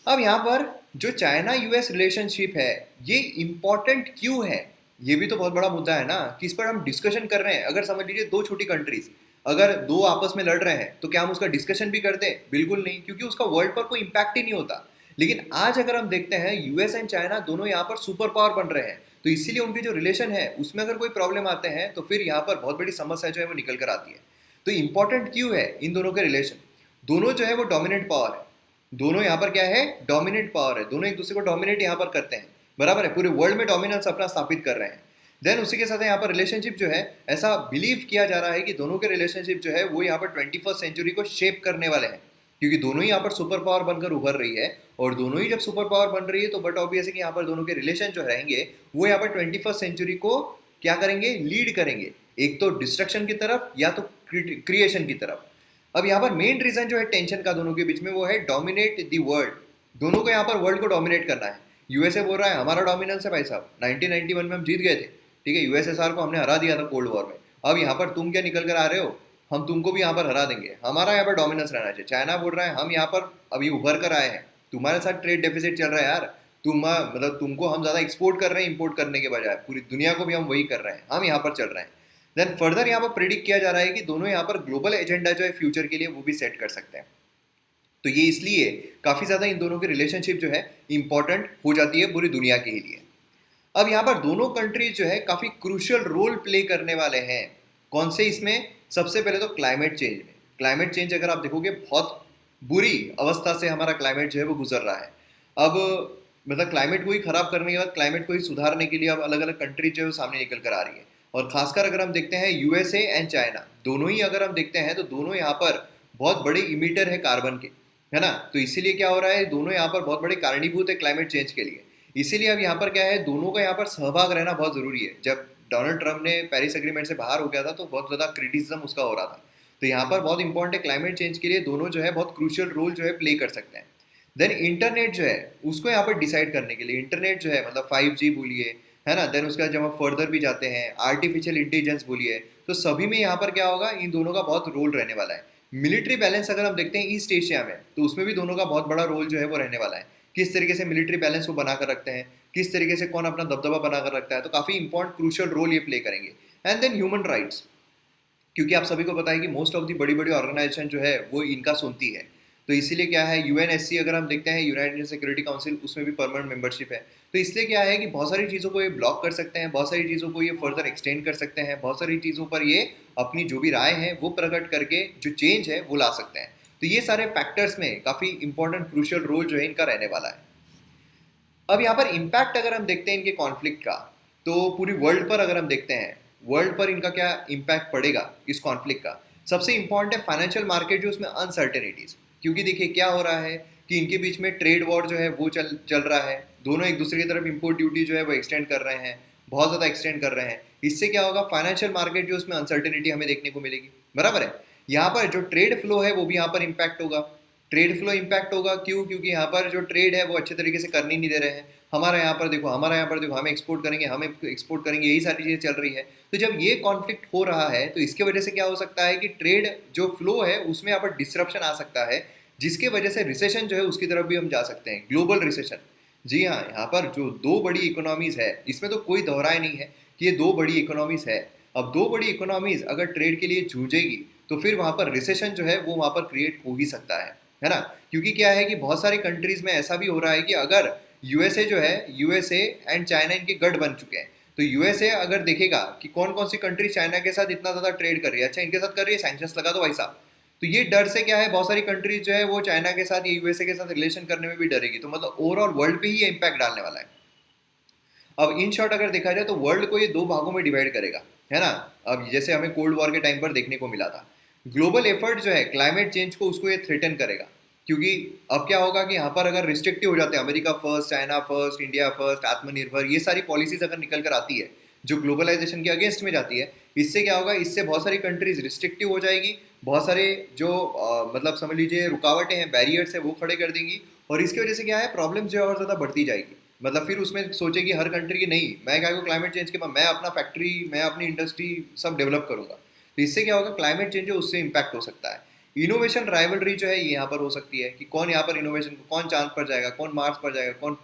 अब यहाँ पर जो चाइना यूएस रिलेशनशिप है ये इम्पॉर्टेंट क्यों है, ये भी तो बहुत बड़ा मुद्दा है ना, कि इस पर हम डिस्कशन कर रहे हैं। अगर समझ लीजिए दो छोटी कंट्रीज अगर दो आपस में लड़ रहे हैं तो क्या हम उसका डिस्कशन भी करते हैं, बिल्कुल नहीं, क्योंकि उसका वर्ल्ड पर कोई इम्पैक्ट ही नहीं होता। लेकिन आज अगर हम देखते हैं यूएस एंड चाइना दोनों यहाँ पर सुपर पावर बन रहे हैं, तो इसीलिए उनके जो रिलेशन है उसमें अगर कोई प्रॉब्लम आते हैं तो फिर यहाँ पर बहुत बड़ी समस्या जो है वो निकल कर आती है। तो इंपॉर्टेंट क्यों है इन दोनों के रिलेशन, दोनों जो है वो डोमिनेंट पावर है, दोनों यहाँ पर क्या है डोमिनेंट पावर है, दोनों एक दूसरे को डोमिनेट यहाँ पर करते हैं, बराबर है, पूरे वर्ल्ड में डोमिनेंस अपना स्थापित कर रहे हैं। देन उसी के साथ यहाँ पर रिलेशनशिप जो है ऐसा बिलीव किया जा रहा है कि दोनों के रिलेशनशिप जो है वो यहाँ पर 21st सेंचुरी को शेप करने वाले हैं, क्योंकि दोनों ही यहाँ पर सुपर पावर बनकर उभर रही है। और दोनों ही जब सुपर पावर बन रही है तो बट ऑब्वियस है कि यहाँ पर दोनों के रिलेशन जो रहेंगे वो यहाँ पर 21st सेंचुरी को क्या करेंगे, लीड करेंगे, एक तो डिस्ट्रक्शन की तरफ या तो क्रिएशन की तरफ। अब यहाँ पर मेन रीजन जो है टेंशन का दोनों के बीच में वो है डोमिनेट द वर्ल्ड, दोनों को यहाँ पर वर्ल्ड को डोमिनेट करना है। यूएसए बोल रहा है हमारा डोमिनेंस है भाई साहब, 1991 में हम जीत गए थे, ठीक है, यूएसएसआर को हमने हरा दिया था कोल्ड वॉर में, अब यहाँ पर तुम क्या निकल कर आ रहे हो, हम तुमको भी यहाँ पर हरा देंगे, हमारा यहाँ पर डोमिनेंस रहना चाहिए। चाइना बोल रहा है हम यहाँ पर अभी उभर कर आए हैं, तुम्हारे साथ ट्रेड डेफिसिट चल रहा है यार, तुम मतलब तुमको हम ज़्यादा एक्सपोर्ट कर रहे हैं इंपोर्ट करने के बजाय, पूरी दुनिया को भी हम वही कर रहे हैं, हम यहाँ पर चल रहे हैं। देन फर्दर यहाँ पर प्रिडिक्ट किया जा रहा है कि दोनों यहाँ पर ग्लोबल एजेंडा जो है फ्यूचर के लिए वो भी सेट कर सकते हैं। तो ये इसलिए काफ़ी ज़्यादा इन दोनों की रिलेशनशिप जो है इंपॉर्टेंट हो जाती है पूरी दुनिया के लिए। अब यहाँ पर दोनों कंट्रीज जो है काफ़ी क्रूशियल रोल प्ले करने वाले हैं। कौन से इसमें, सबसे पहले तो क्लाइमेट चेंज में। क्लाइमेट चेंज अगर आप देखोगे बहुत बुरी अवस्था से हमारा क्लाइमेट जो है वो गुजर रहा है। अब मतलब क्लाइमेट को ही खराब करने के बाद क्लाइमेट को ही सुधारने के लिए अब अलग अलग कंट्रीज जो है वो सामने निकल कर आ रही है। और खासकर अगर हम देखते हैं यूएसए एंड चाइना दोनों ही अगर हम देखते हैं तो दोनों यहाँ पर बहुत बड़े इमीटर है कार्बन के, है ना। तो इसीलिए क्या हो रहा है, दोनों यहाँ पर बहुत बड़े कारणीभूत है क्लाइमेट चेंज के लिए। इसीलिए अब यहाँ पर क्या है, दोनों का यहाँ पर सहभाग रहना बहुत ज़रूरी है। जब डोनाल्ड ट्रम्प ने पेरिस एग्रीमेंट से बाहर हो गया था तो बहुत ज़्यादा क्रिटिसिज्म उसका हो रहा था। तो यहाँ पर बहुत इंपॉर्टेंट है क्लाइमेट चेंज के लिए दोनों जो है बहुत क्रूशियल रोल जो है प्ले कर सकते हैं। देन इंटरनेट जो है उसको यहाँ पर डिसाइड करने के लिए, इंटरनेट जो है मतलब 5G बोलिए, है ना। देन उसका जब हम फर्दर भी जाते हैं आर्टिफिशियल इंटेलिजेंस बोलिए, तो सभी में यहाँ पर क्या होगा, इन दोनों का बहुत रोल रहने वाला है। मिलिट्री बैलेंस अगर हम देखते हैं ईस्ट एशिया में तो उसमें भी दोनों का बहुत बड़ा रोल जो है वो रहने वाला है। किस तरीके से मिलिट्री बैलेंस को बनाकर रखते हैं, किस तरीके से कौन अपना दबदबा बनाकर रखता है, तो काफ़ी इंपॉर्टेंट क्रूशियल रोल ये प्ले करेंगे। एंड देन ह्यूमन राइट्स, क्योंकि आप सभी को पता है कि मोस्ट ऑफ दी बड़ी बड़ी ऑर्गेनाइजेशन जो है वो इनका सुनती है। तो इसीलिए क्या है, यूएनएससी अगर हम देखते हैं यूनाइटेड सिक्योरिटी काउंसिल, उसमें भी परमानेंट मेंबरशिप है। तो इसलिए क्या है कि बहुत सारी चीज़ों को ये ब्लॉक कर सकते हैं, बहुत सारी चीज़ों को ये फर्दर एक्सटेंड कर सकते हैं, बहुत सारी चीज़ों पर ये अपनी जो भी राय है वो प्रकट करके जो चेंज है वो ला सकते हैं। तो ये सारे फैक्टर्स में काफ़ी इंपॉर्टेंट क्रूशियल रोल जो है इनका रहने वाला है। अब यहाँ पर इम्पैक्ट अगर हम देखते हैं इनके कॉन्फ्लिक्ट का, तो पूरी वर्ल्ड पर अगर हम देखते हैं वर्ल्ड पर इनका क्या इम्पैक्ट पड़ेगा इस कॉन्फ्लिक्ट का, सबसे इंपॉर्टेंट है फाइनेंशियल मार्केट जो उसमें अनसर्टेनिटीज। क्योंकि देखिए क्या हो रहा है कि इनके बीच में ट्रेड वॉर जो है वो चल चल रहा है, दोनों एक दूसरे की तरफ इम्पोर्ट ड्यूटी जो है वो एक्सटेंड कर रहे हैं, बहुत ज़्यादा एक्सटेंड कर रहे हैं। इससे क्या होगा, फाइनेंशियल मार्केट जो उसमें अनसर्टेनिटी हमें देखने को मिलेगी, बराबर है। यहाँ पर जो ट्रेड फ्लो है वो भी यहाँ पर इम्पैक्ट होगा। ट्रेड फ्लो इम्पैक्ट होगा क्यों? क्योंकि यहाँ पर जो ट्रेड है वो अच्छे तरीके से करने नहीं दे रहे हैं। हमारा यहाँ पर देखो, हमारा यहाँ पर देखो, हम एक्सपोर्ट करेंगे, हम एक्सपोर्ट करेंगे, यही सारी चीज़ें चल रही है। तो जब ये कॉन्फ्लिक्ट हो रहा है तो इसके वजह से क्या हो सकता है कि ट्रेड जो फ्लो है उसमें यहाँ पर डिसरप्शन आ सकता है, जिसके वजह से रिसेशन जो है उसकी तरफ भी हम जा सकते हैं, ग्लोबल रिसेशन। जी हाँ, यहाँ पर जो दो बड़ी इकोनॉमीज है, इसमें तो कोई दोहराए नहीं है कि ये दो बड़ी इकोनॉमीज है। अब दो बड़ी इकोनॉमीज अगर ट्रेड के लिए जूझेगी तो फिर वहाँ पर रिसेशन जो है वो वहाँ पर क्रिएट हो ही सकता है ना। क्योंकि क्या है कि बहुत सारी कंट्रीज में ऐसा भी हो रहा है कि अगर यूएसए जो है, यूएसए एंड चाइना इनके गढ़ बन चुके हैं, तो यूएसए अगर देखेगा कि कौन कौन सी कंट्री चाइना के साथ इतना ज़्यादा ट्रेड कर रही है, अच्छा इनके साथ कर रही है, सैंक्शंस लगा दो भाई साहब। तो ये डर से क्या है, बहुत सारी कंट्रीज जो है वो चाइना के साथ या यूएसए के साथ रिलेशन करने में भी डरेगी। तो मतलब ओवरऑल वर्ल्ड पे ही ये इम्पैक्ट डालने वाला है। अब इन शॉर्ट अगर देखा जाए तो वर्ल्ड को ये दो भागों में डिवाइड करेगा, है ना। अब जैसे हमें कोल्ड वॉर के टाइम पर देखने को मिला था, ग्लोबल एफर्ट जो है क्लाइमेट चेंज को उसको ये थ्रेटन करेगा। क्योंकि अब क्या होगा कि यहाँ पर अगर रिस्ट्रिक्टिव हो जाते हैं, America first, China first, India first, आत्मनिर्भर, ये सारी पॉलिसीज अगर निकल कर आती है जो ग्लोबलाइजेशन के अगेंस्ट में जाती है, इससे क्या होगा, इससे बहुत सारी कंट्रीज रिस्ट्रिक्टिव हो जाएगी, बहुत सारे जो मतलब समझ लीजिए रुकावटें हैं, बैरियर्स है, वो खड़े कर देंगी। और इसकी वजह से क्या है, प्रॉब्लम जो है और ज़्यादा बढ़ती जाएगी। मतलब फिर उसमें सोचेगी हर कंट्री की, नहीं मैं क्या क्लाइमेट चेंज के बाद मैं अपना फैक्ट्री, मैं अपनी इंडस्ट्री सब डेवलप करूंगा। तो इससे क्या होगा, क्लाइमेट चेंज है उससे इम्पैक्ट हो सकता है। इनोवेशन राइवलरी जो है ये यहाँ पर हो सकती है कि कौन यहाँ पर इनोवेशन, कौन चांद पर जाएगा, कौन मार्स पर जाएगा, कौन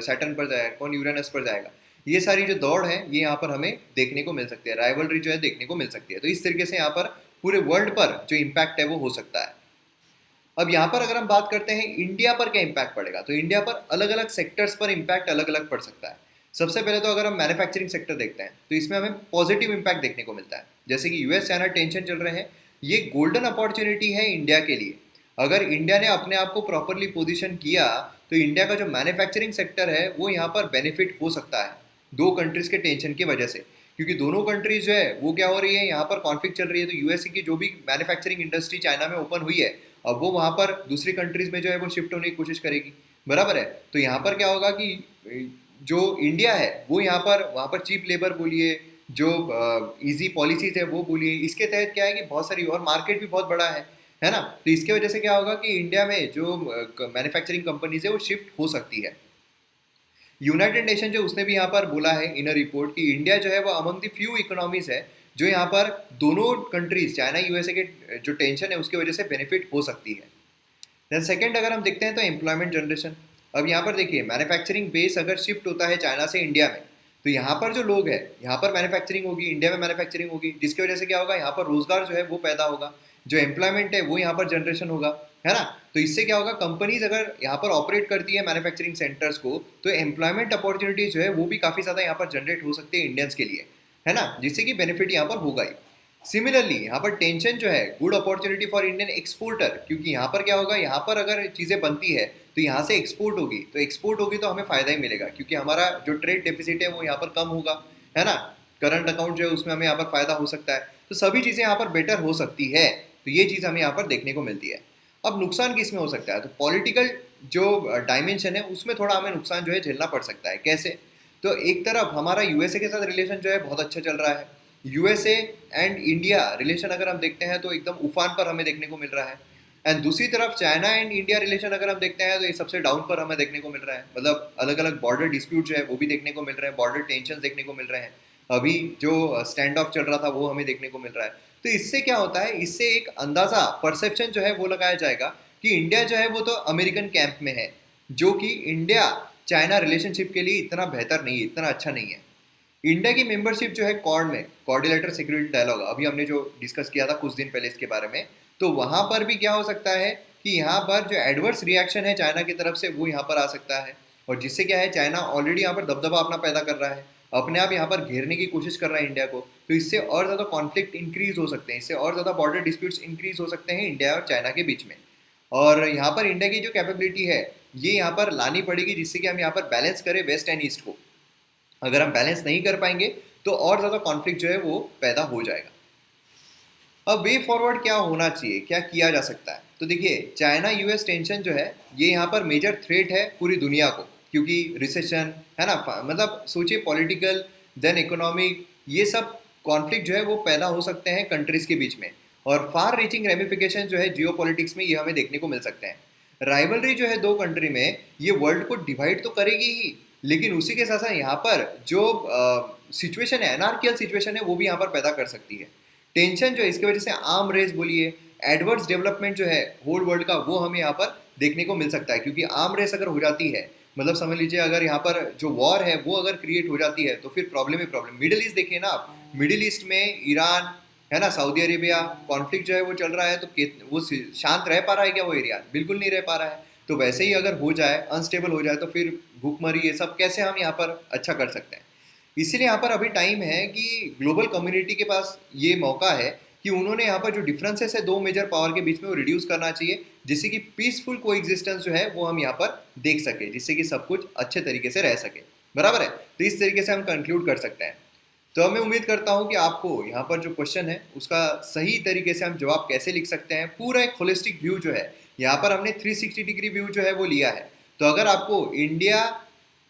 सैटर्न पर जाएगा, कौन यूरेनस पर जाएगा। ये सारी जो दौड़ है ये यहाँ पर हमें देखने को मिल सकती है, राइवलरी जो है देखने को मिल सकती है। तो इस तरीके से यहाँ पर पूरे वर्ल्ड पर जो इम्पैक्ट है वो हो सकता है। अब यहाँ पर अगर हम बात करते हैं इंडिया पर क्या इम्पैक्ट पड़ेगा, तो इंडिया पर अलग अलग सेक्टर्स पर इम्पैक्ट अलग अलग पड़ सकता है। सबसे पहले तो अगर हम मैन्युफैक्चरिंग सेक्टर देखते हैं तो इसमें हमें पॉजिटिव इम्पैक्ट देखने को मिलता है। जैसे कि यूएस चाइना टेंशन चल रहे हैं, ये गोल्डन अपॉर्चुनिटी है इंडिया के लिए। अगर इंडिया ने अपने आप को प्रॉपरली पोजिशन किया तो इंडिया का जो मैन्युफैक्चरिंग सेक्टर है वो यहाँ पर बेनिफिट हो सकता है दो कंट्रीज के टेंशन की वजह से। क्योंकि दोनों कंट्रीज जो है वो क्या हो रही है, यहाँ पर कॉन्फ्लिक्ट चल रही है, तो यूएसए की जो भी मैन्युफैक्चरिंग इंडस्ट्री चाइना में ओपन हुई है, अब वो वहाँ पर दूसरी कंट्रीज में जो है वो शिफ्ट होने की कोशिश करेगी, बराबर है। तो यहाँ पर क्या होगा कि जो इंडिया है वो यहाँ पर, वहाँ पर चीप लेबर बोलिए, जो इजी पॉलिसीज है वो बोलिए, इसके तहत क्या है कि बहुत सारी, और मार्केट भी बहुत बड़ा है ना। तो इसके वजह से क्या होगा कि इंडिया में जो मैन्युफैक्चरिंग कंपनीज है वो शिफ्ट हो सकती है। यूनाइटेड नेशन जो उसने भी यहाँ पर बोला है इन रिपोर्ट कि इंडिया जो है वो अमंग द फ्यू इकोनॉमीज है जो यहाँ पर दोनों कंट्रीज चाइना यूएसए के जो टेंशन है उसकी वजह से बेनिफिट हो सकती है। देन सेकंड अगर हम देखते हैं तो एम्प्लॉयमेंट जनरेशन। अब यहाँ पर देखिए, मैन्युफैक्चरिंग बेस अगर शिफ्ट होता है चाइना से इंडिया में, तो यहाँ पर जो लोग हैं, यहाँ पर मैन्युफैक्चरिंग होगी, इंडिया में मैन्युफैक्चरिंग होगी, जिसकी वजह से क्या होगा, यहाँ पर रोजगार जो है वो पैदा होगा, जो एम्प्लॉयमेंट है वो यहाँ पर जनरेशन होगा, है ना। तो इससे क्या होगा, कंपनीज अगर यहाँ पर ऑपरेट करती है मैन्युफैक्चरिंग सेंटर्स को, तो एम्प्लॉयमेंट अपॉर्चुनिटी जो है वो भी काफ़ी ज़्यादा यहाँ पर जनरेट हो सकती है इंडियंस के लिए, है ना, जिससे कि बेनिफिट यहाँ पर होगा ही। सिमिलरली यहाँ पर टेंशन जो है, good opportunity for Indian exporter, क्योंकि यहाँ पर क्या होगा, यहाँ पर अगर चीज़ें बनती है तो यहाँ से एक्सपोर्ट होगी, तो एक्सपोर्ट होगी तो हमें फ़ायदा ही मिलेगा, क्योंकि हमारा जो ट्रेड डेफिसिट है वो यहाँ पर कम होगा, है ना। करंट अकाउंट जो है उसमें हमें यहाँ पर फ़ायदा हो सकता है। तो सभी चीज़ें यहाँ पर बेटर हो सकती है, तो ये चीज़ हमें यहाँ पर देखने को मिलती है। अब नुकसान किस में हो सकता है, तो पॉलिटिकल जो डायमेंशन है उसमें थोड़ा हमें नुकसान जो है झेलना पड़ सकता है। कैसे, तो एक तरफ हमारा यूएसए के साथ रिलेशन जो है बहुत अच्छा चल रहा है, यूएसए एंड इंडिया रिलेशन अगर हम देखते हैं तो एकदम उफान पर हमें देखने को मिल रहा है। एंड दूसरी तरफ चाइना एंड इंडिया रिलेशन अगर हम देखते हैं तो ये सबसे डाउन पर हमें देखने को मिल रहा है। मतलब अलग अलग बॉर्डर डिस्प्यूट जो है वो भी देखने को मिल रहे हैं, बॉर्डर टेंशन देखने को मिल रहे हैं, अभी जो स्टैंड ऑफ चल रहा था वो हमें देखने को मिल रहा है। तो इससे क्या होता है, इससे एक अंदाज़ा, परसेप्शन जो है वो लगाया जाएगा कि इंडिया जो है वो तो अमेरिकन कैंप में है, जो कि इंडिया चाइना रिलेशनशिप के लिए इतना बेहतर नहीं है, इतना अच्छा नहीं है। इंडिया की मेंबरशिप जो है क्वाड में, कोऑर्डिनेटर सिक्योरिटी डायलॉग, अभी हमने जो डिस्कस किया था कुछ दिन पहले इसके बारे में, तो वहाँ पर भी क्या हो सकता है कि यहाँ पर जो एडवर्स रिएक्शन है चाइना की तरफ से वो यहाँ पर आ सकता है, और जिससे क्या है, चाइना ऑलरेडी यहाँ पर दबदबा अपना पैदा कर रहा है, अपने आप यहाँ पर घेरने की कोशिश कर रहा है इंडिया को। तो इससे और ज़्यादा कॉन्फ्लिक्ट इंक्रीज हो सकते हैं, इससे और ज़्यादा बॉर्डर डिस्प्यूट्स इंक्रीज हो सकते हैं इंडिया और चाइना के बीच में। और यहाँ पर इंडिया की जो कैपेबिलिटी है ये यहाँ पर लानी पड़ेगी, जिससे कि हम यहाँ पर बैलेंस करें वेस्ट एंड ईस्ट को। अगर हम बैलेंस नहीं कर पाएंगे तो और ज़्यादा कॉन्फ्लिक्ट जो है वो पैदा हो जाएगा। अब वे फॉरवर्ड क्या होना चाहिए, क्या किया जा सकता है, तो देखिए चाइना यूएस टेंशन जो है ये यहाँ पर मेजर थ्रेट है पूरी दुनिया को, क्योंकि रिसेशन है ना, मतलब सोचिए पॉलिटिकल देन इकोनॉमिक ये सब कॉन्फ्लिक्ट जो है वो पैदा हो सकते हैं कंट्रीज के बीच में, और फार रीचिंग रेमिफिकेशन जो है जियो पॉलिटिक्स में ये हमें देखने को मिल सकते हैं। राइवलरी जो है दो कंट्री में ये वर्ल्ड को डिवाइड तो करेगी ही, लेकिन उसी के साथ साथ यहाँ पर जो सिचुएशन है, एनार्कियल सिचुएशन है, वो भी यहाँ पर पैदा कर सकती है। टेंशन जो है इसकी वजह से आर्म रेस बोलिए, एडवर्स डेवलपमेंट जो है होल वर्ल्ड का वो हमें यहाँ पर देखने को मिल सकता है, क्योंकि आर्म रेस अगर हो जाती है, मतलब समझ लीजिए अगर यहाँ पर जो वॉर है वो अगर क्रिएट हो जाती है तो फिर प्रॉब्लम ही प्रॉब्लम। मिडिल ईस्ट देखिए ना आप, मिडिल ईस्ट में ईरान है ना, सऊदी अरेबिया, कॉन्फ्लिक्ट जो है वो चल रहा है, तो वो शांत रह पा रहा है क्या वो एरिया? बिल्कुल नहीं रह पा रहा है। तो वैसे ही अगर हो जाए, अनस्टेबल हो जाए, तो फिर भूखमरी ये सब कैसे हम यहाँ पर अच्छा कर सकते हैं? इसीलिए यहाँ पर अभी टाइम है कि ग्लोबल कम्युनिटी के पास ये मौका है कि उन्होंने यहाँ पर जो डिफरेंसेस है दो मेजर पावर के बीच में वो रिड्यूस करना चाहिए, जिससे कि पीसफुल को एग्जिस्टेंस जो है वो हम यहाँ पर देख सके, जिससे कि सब कुछ अच्छे तरीके से रह सके। बराबर है? तो इस तरीके से हम कंक्लूड कर सकते हैं। तो मैं उम्मीद करता हूँ कि आपको यहाँ पर जो क्वेश्चन है उसका सही तरीके से हम जवाब कैसे लिख सकते हैं, पूरा एक होलिस्टिक व्यू जो है यहाँ पर हमने 360 डिग्री व्यू जो है वो लिया है। तो अगर आपको India